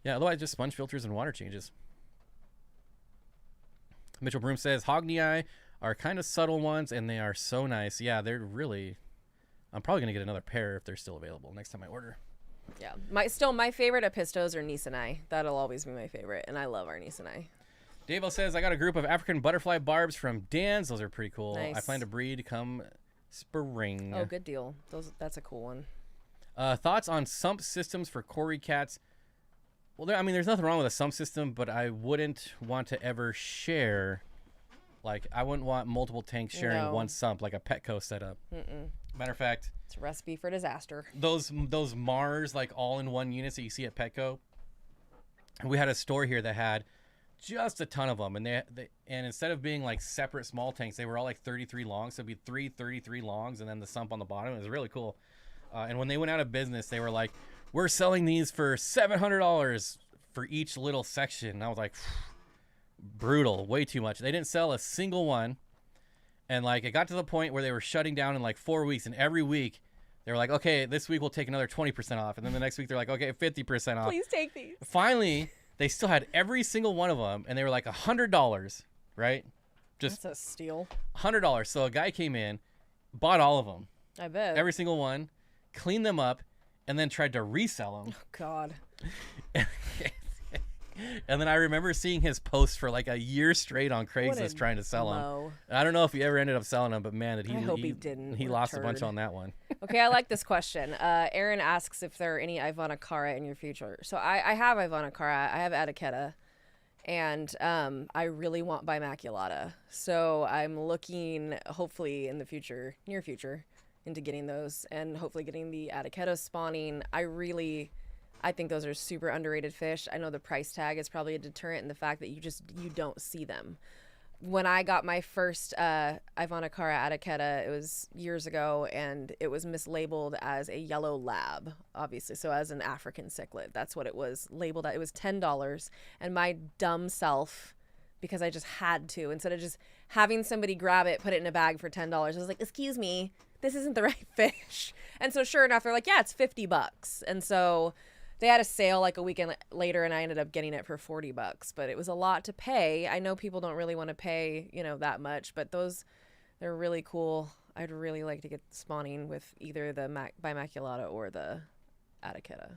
yeah, otherwise just sponge filters and water changes. Mitchell Broom says Hognii are kind of subtle ones, and they are so nice. Yeah, they're really. I'm probably gonna get another pair if they're still available next time I order. Yeah, my favorite Apistos are Nisonai. That'll always be my favorite, and I love our Nisonai. Dave says I got a group of African butterfly barbs from Dan's. Those are pretty cool. Nice. I plan to breed come spring. Oh, good deal. That's a cool one. Thoughts on sump systems for Cory cats? Well, there's nothing wrong with a sump system, but I wouldn't want to ever share. Like, I wouldn't want multiple tanks sharing one sump, like a Petco setup. Matter of fact, it's a recipe for disaster. Those Mars, like, all-in-one units that you see at Petco, we had a store here that had just a ton of them, and and instead of being like separate small tanks, they were all like 33 longs, so it'd be 33 longs, and then the sump on the bottom. It was really cool. And when they went out of business, they were like, we're selling these for $700 for each little section. And I was like, brutal, way too much. They didn't sell a single one. And like, it got to the point where they were shutting down in like 4 weeks. And every week they were like, okay, this week we'll take another 20% off. And then the next week they're like, okay, 50% off. Please take these. Finally, they still had every single one of them. And they were like $100, right? Just That's a steal. $100. So a guy came in, bought all of them. I bet. Every single one, cleaned them up, and then tried to resell them. Oh, God. And then I remember seeing his post for like a year straight on Craigslist trying to sell them. I don't know if he ever ended up selling them, but man, I hope he didn't. He lost a bunch on that one. Okay, I like this question. Aaron asks if there are any Ivanacara in your future. So I have Ivanacara. I have Etiquetta. And I really want Bimaculata. So I'm looking, hopefully in the future, near future, into getting those and hopefully getting the Etiquetta spawning. I think those are super underrated fish. I know the price tag is probably a deterrent in the fact that you don't see them. When I got my first Ivanacara Etiquetta, it was years ago, and it was mislabeled as a yellow lab, obviously. So as an African cichlid, that's what it was labeled at. It was $10, and my dumb self, because I just had to, instead of just having somebody grab it, put it in a bag for $10, I was like, excuse me, this isn't the right fish. And so sure enough, they're like, yeah, it's $50. And so They had a sale like a weekend later, and I ended up getting it for $40. But it was a lot to pay. I know people don't really want to pay, that much, but they're really cool. I'd really like to get spawning with either the Bimaculata or the Atiqueta.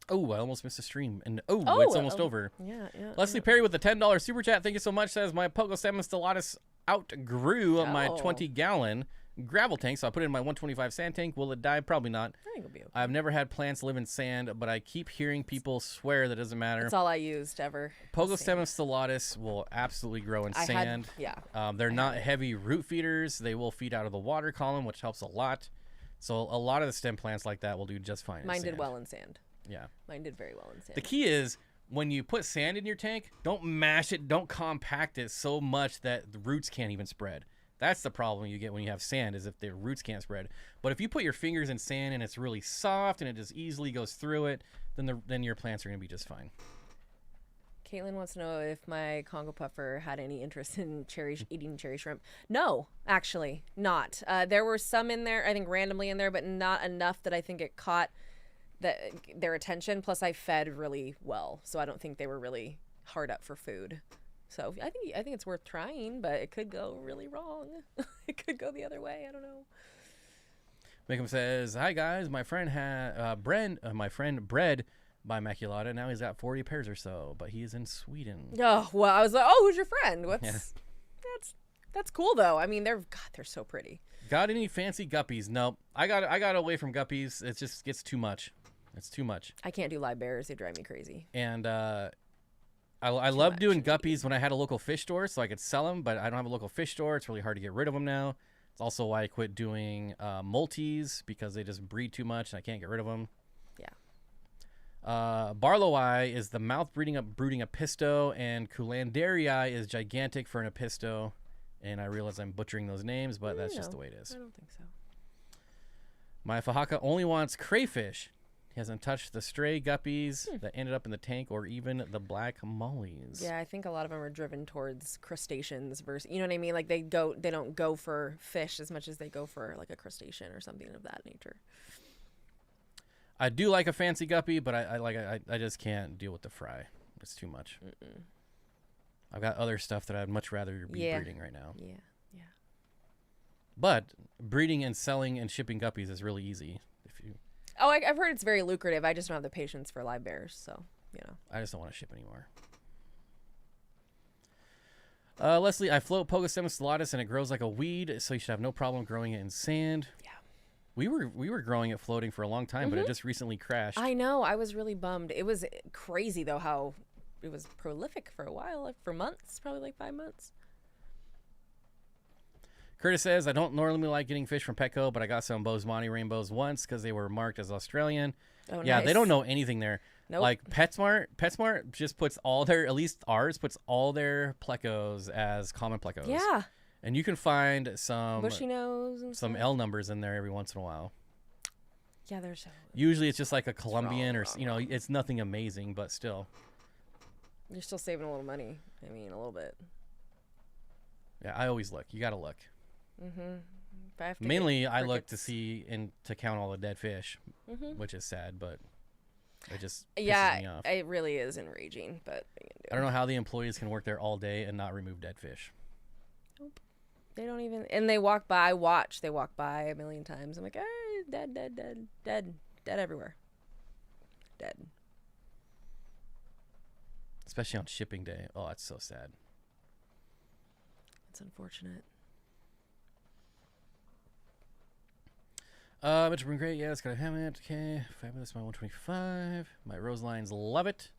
Oh, I almost missed a stream. And it's almost over. Yeah. Leslie Perry with the $10 super chat. Thank you so much. Says my Pogostemon stellatus outgrew my 20-gallon gravel tank, so I put it in my 125 sand tank. Will it die? Probably not. I think it'll be okay. I've never had plants live in sand, but I keep hearing people swear that doesn't matter. That's all I used ever. Pogostemon stellatus will absolutely grow in sand. They're not heavy root feeders. They will feed out of the water column, which helps a lot. So a lot of the stem plants like that will do just fine. Mine did well in sand. Yeah. Mine did very well in sand. The key is when you put sand in your tank, don't mash it, don't compact it so much that the roots can't even spread. That's the problem you get when you have sand, is if the roots can't spread. But if you put your fingers in sand and it's really soft and it just easily goes through it, then your plants are going to be just fine. Caitlin wants to know if my Congo puffer had any interest in eating cherry shrimp. No, actually, not. There were some in there, I think randomly in there, but not enough that I think it caught their attention. Plus, I fed really well, so I don't think they were really hard up for food. So I think it's worth trying, but it could go really wrong. It could go the other way. I don't know. Macom says, "Hi guys, my friend bred Bimaculata. Now he's got 40 pairs or so, but he's in Sweden." Oh well, I was like, "Oh, who's your friend?" That's cool though. I mean, they're so pretty. Got any fancy guppies? Nope. I got away from guppies. It just gets too much. It's too much. I can't do live bears. They drive me crazy. And I love doing guppies when I had a local fish store so I could sell them, but I don't have a local fish store. It's really hard to get rid of them now. It's also why I quit doing multis, because they just breed too much and I can't get rid of them. Yeah. Barlowi is the mouth brooding a pisto, and Culanderii is gigantic for an episto. And I realize I'm butchering those names, but that's just the way it is. I don't think so. My Fahaka only wants crayfish. He hasn't touched the stray guppies that ended up in the tank, or even the black mollies. Yeah, I think a lot of them are driven towards crustaceans versus, you know what I mean? Like they don't go for fish as much as they go for like a crustacean or something of that nature. I do like a fancy guppy, but I just can't deal with the fry. It's too much. I've got other stuff that I'd much rather be breeding right now. Yeah. But breeding and selling and shipping guppies is really easy. Oh, I've heard it's very lucrative. I just don't have the patience for live bears, so, I just don't want to ship anymore. Leslie, I float Pogostemon stellatus and it grows like a weed, so you should have no problem growing it in sand. Yeah. We were growing it floating for a long time, but it just recently crashed. I know. I was really bummed. It was crazy, though, how it was prolific for a while, like for months, probably like 5 months. Curtis says, I don't normally like getting fish from Petco, but I got some Bosemani rainbows once because they were marked as Australian. Oh, yeah, nice. They don't know anything there. Nope. Like PetSmart just puts all their, at least ours, puts all their plecos as common plecos. Yeah. And you can find some bushy nose and some stuff. L numbers in there every once in a while. Yeah, there's Usually it's just like a Colombian wrong. It's nothing amazing, but still. You're still saving a little money. I mean, a little bit. Yeah, I always look. You got to look. Mm-hmm. Mainly, I look to see and to count all the dead fish, which is sad, but it just pisses me off. It really is enraging, but I don't know how the employees can work there all day and not remove dead fish. Nope. They don't even, and they walk by. They walk by a million times. I'm like, hey, dead everywhere. Dead. Especially on shipping day. Oh, that's so sad. It's unfortunate. Mitchell been great. Yeah, it's got a helmet. Okay, fabulous. My 125. My Roselines love it.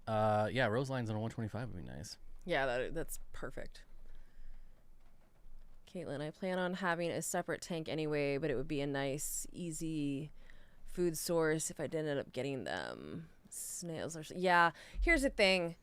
Yeah, Roselines on a 125 would be nice. Yeah, that's perfect. Caitlin, I plan on having a separate tank anyway, but it would be a nice, easy food source if I did end up getting them. Snails or yeah. Here's the thing.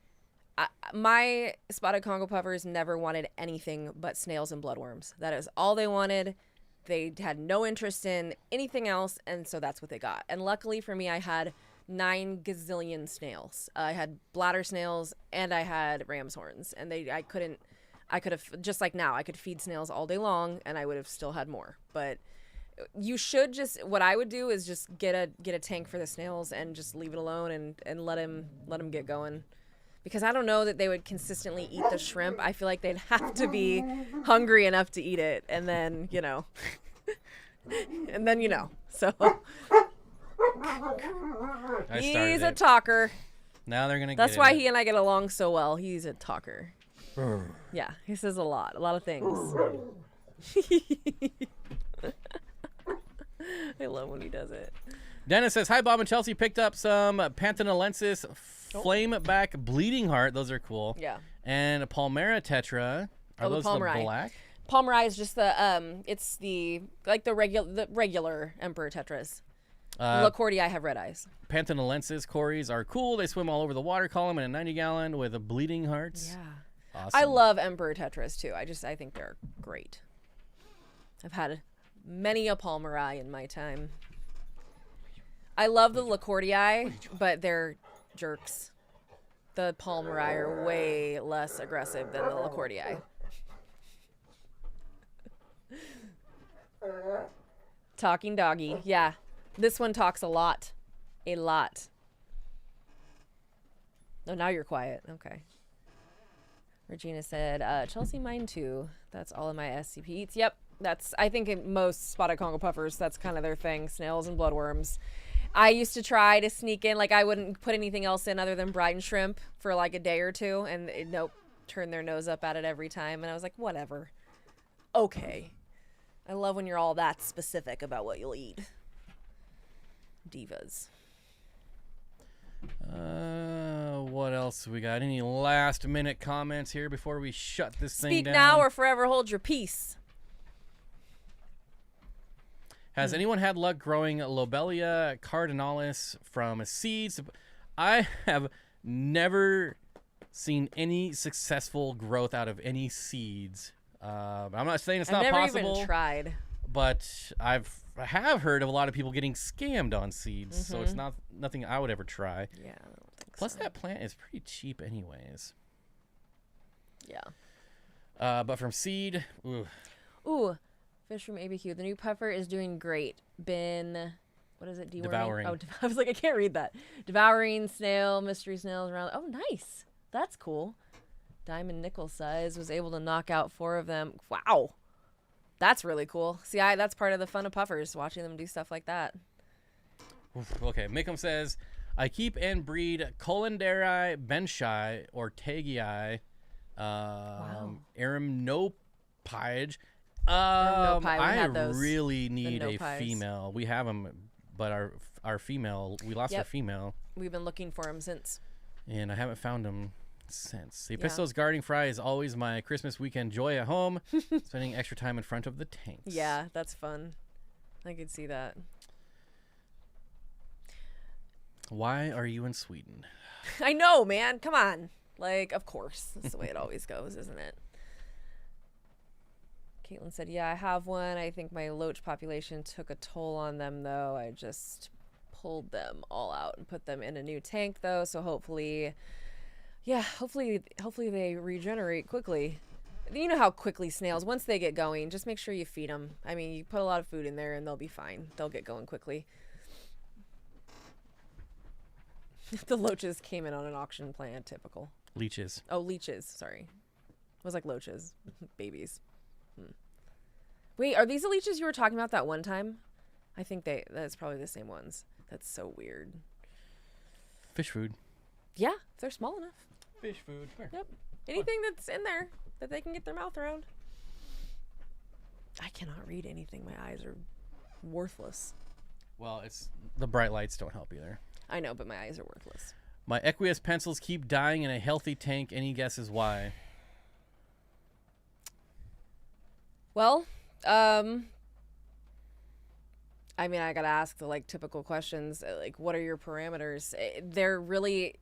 My spotted Congo puffers never wanted anything but snails and bloodworms. That is all they wanted. They had no interest in anything else, and so that's what they got. And luckily for me, I had 9 gazillion snails. I had bladder snails and I had ram's horns, and I could have, just like now, I could feed snails all day long and I would have still had more. But you should just, what I would do is just get a tank for the snails and just leave it alone and let him get going. Because I don't know that they would consistently eat the shrimp. I feel like they'd have to be hungry enough to eat it, and then, so he's a talker. Now they're gonna get That's why he and I get along so well. He's a talker. Brr. Yeah, he says a lot of things. I love when he does it. Dennis says, hi, Bob and Chelsea. Picked up some Pantanensis Flameback Bleeding Heart. Those are cool. Yeah. And a Palmera Tetra. Are those the Palmeri. black? Palmeri is just the it's the regular Emperor Tetras. Lacordii have red eyes. Pantanensis Cories are cool. They swim all over the water column in a 90-gallon with a bleeding hearts. Yeah. Awesome. I love Emperor Tetras too. I think they're great. I've had many a Palmeri in my time. I love the Lacordii, but they're jerks. The Palmeri are way less aggressive than the Lacordii. Talking doggy. Yeah. This one talks a lot. A lot. Oh, now you're quiet. Okay. Regina said, Chelsea, mine too. That's all of my SCP eats. Yep. I think in most spotted Congo puffers, that's kind of their thing. Snails and bloodworms. I used to try to sneak in, like I wouldn't put anything else in other than brine shrimp for like a day or two. And nope, turn their nose up at it every time. And I was like, whatever. Okay. I love when you're all that specific about what you'll eat. Divas. What else we got? Any last minute comments here before we shut this thing Speak down? now or forever hold your peace. Has anyone had luck growing Lobelia cardinalis from seeds? I have never seen any successful growth out of any seeds. I'm not saying it's not never possible. Even tried. But I have heard of a lot of people getting scammed on seeds, so it's nothing I would ever try. Yeah, I don't think Plus, so. that plant is pretty cheap, anyways. Yeah. But from seed, Ooh, fish from ABQ. The new puffer is doing great. Been, what is it? Deworming? Devouring. Oh, I was like, I can't read that. Devouring snail, mystery snails around. Oh, nice. That's cool. Diamond nickel size. Was able to knock out 4 of them. Wow. That's really cool. See, that's part of the fun of puffers, watching them do stuff like that. Okay, Mikum says, I keep and breed Colanderi benchii or Tagii, Aramnopige. I really need a female. We have them, but our female, we lost our female. We've been looking for them since. And I haven't found them since. The Epistos guarding fry is always my Christmas weekend joy at home, spending extra time in front of the tanks. Yeah, that's fun. I could see that. Why are you in Sweden? I know, man. Come on. Like, of course. That's the way it always goes, isn't it? Caitlin said, yeah, I have one. I think my loach population took a toll on them, though. I just pulled them all out and put them in a new tank, though. So hopefully they regenerate quickly. You know how quickly snails, once they get going, just make sure you feed them. I mean, you put a lot of food in there and they'll be fine. They'll get going quickly. The loaches came in on an auction plan, typical. Leeches. Oh, leeches, sorry. It was like loaches, babies. Wait, are these the leeches you were talking about that one time? I think that's probably the same ones. That's so weird. Fish food. Yeah, if they're small enough. Fish food. Here. Yep. Anything that's in there that they can get their mouth around. I cannot read anything. My eyes are worthless. Well, the bright lights don't help either. I know, but my eyes are worthless. My aqueous pencils keep dying in a healthy tank. Any guesses why? Well, I mean, I gotta ask the typical questions. Like, what are your parameters? They're really,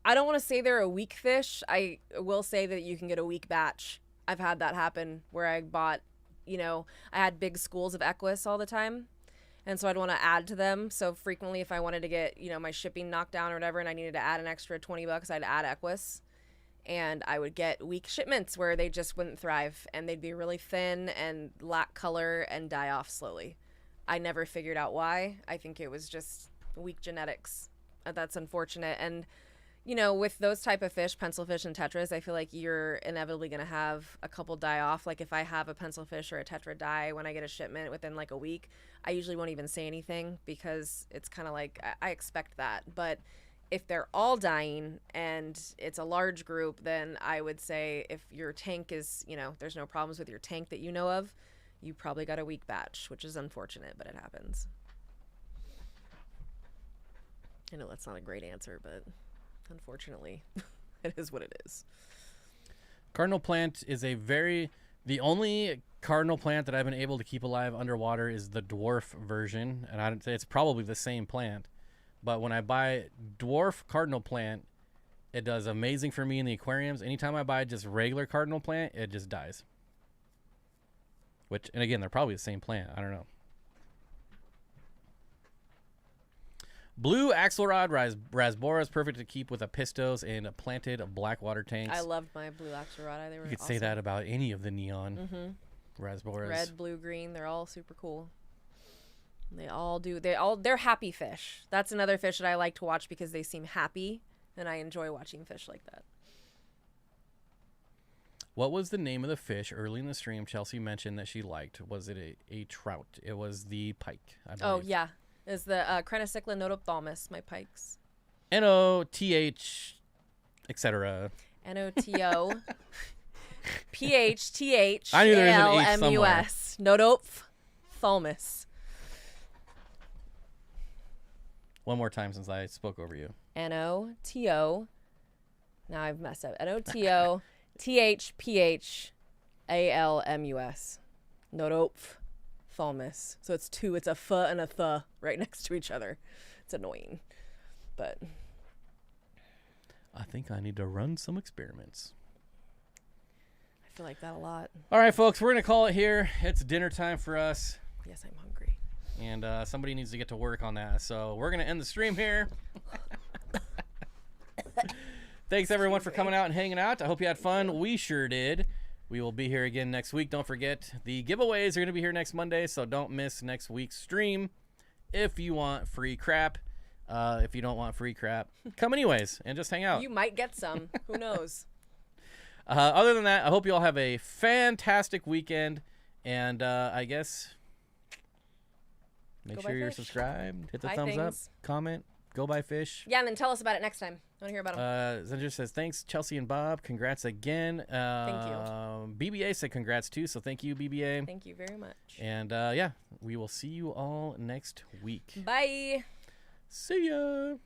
I don't want to say they're a weak fish. I will say that you can get a weak batch. I've had that happen where I bought, I had big schools of Equus all the time. And so I'd want to add to them. So frequently, if I wanted to get, my shipping knocked down or whatever, and I needed to add an extra $20, I'd add Equus. And I would get weak shipments where they just wouldn't thrive. And they'd be really thin and lack color and die off slowly. I never figured out why. I think it was just weak genetics. That's unfortunate. And, you know, with those type of fish, pencilfish and tetras, I feel like you're inevitably going to have a couple die off. Like if I have a pencilfish or a tetra die when I get a shipment within like a week, I usually won't even say anything because it's kind of like I expect that. But if they're all dying and it's a large group, then I would say if your tank is, you know, there's no problems with your tank that you know of, you probably got a weak batch, which is unfortunate, but it happens. I know that's not a great answer, but unfortunately, it is what it is. Cardinal plant is the only cardinal plant that I've been able to keep alive underwater is the dwarf version. And I'd say it's probably the same plant. But when I buy dwarf cardinal plant, it does amazing for me in the aquariums. Anytime I buy just regular cardinal plant, it just dies. And again, they're probably the same plant. I don't know. Blue Axelrod Rasbora is perfect to keep with a pistos and planted blackwater tanks. I loved my blue Axelrod. They were You could awesome. say that about any of the neon Rasboras. Red, blue, green. They're all super cool. They're happy fish. That's another fish that I like to watch because they seem happy, and I enjoy watching fish like that. What was the name of the fish early in the stream Chelsea mentioned that she liked? Was it a trout? It was the pike, I believe. Oh, yeah. Is the Crenocycla notophthalmus, my pikes. N-O-T-H, etc. N-O-T-O. P-H-T-H. I knew there was an H A-L-M-U-S. Notophthalmus. One more time since I spoke over you. N-O-T-O. Now I've messed up. N-O-T-O. T-H-P-H-A-L-M-U-S. Notophthalmus. So it's two. It's a F and a th right next to each other. It's annoying. But I think I need to run some experiments. I feel like that a lot. All right, folks, we're going to call it here. It's dinner time for us. Yes, I'm hungry. And somebody needs to get to work on that. So we're going to end the stream here. Thanks, everyone, for coming out and hanging out. I hope you had fun. We sure did. We will be here again next week. Don't forget, the giveaways are going to be here next Monday, so don't miss next week's stream. If you want free crap, if you don't want free crap, come anyways and just hang out. You might get some. Who knows? Other than that, I hope you all have a fantastic weekend. And I guess make Go sure buy you're fish. subscribed. Hit the Buy thumbs up. things. Comment. Go buy fish. Yeah, and then tell us about it next time. I want to hear about them. Zinger says, thanks, Chelsea and Bob. Congrats again. Thank you. BBA said congrats too, so thank you, BBA. Thank you very much. And yeah, we will see you all next week. Bye. See ya. Oh,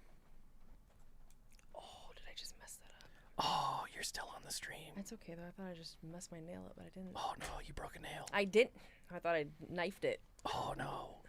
did I just mess that up? Oh, you're still on the stream. That's okay, though. I thought I just messed my nail up, but I didn't. Oh, no, you broke a nail. I did. I thought I knifed it. Oh, no.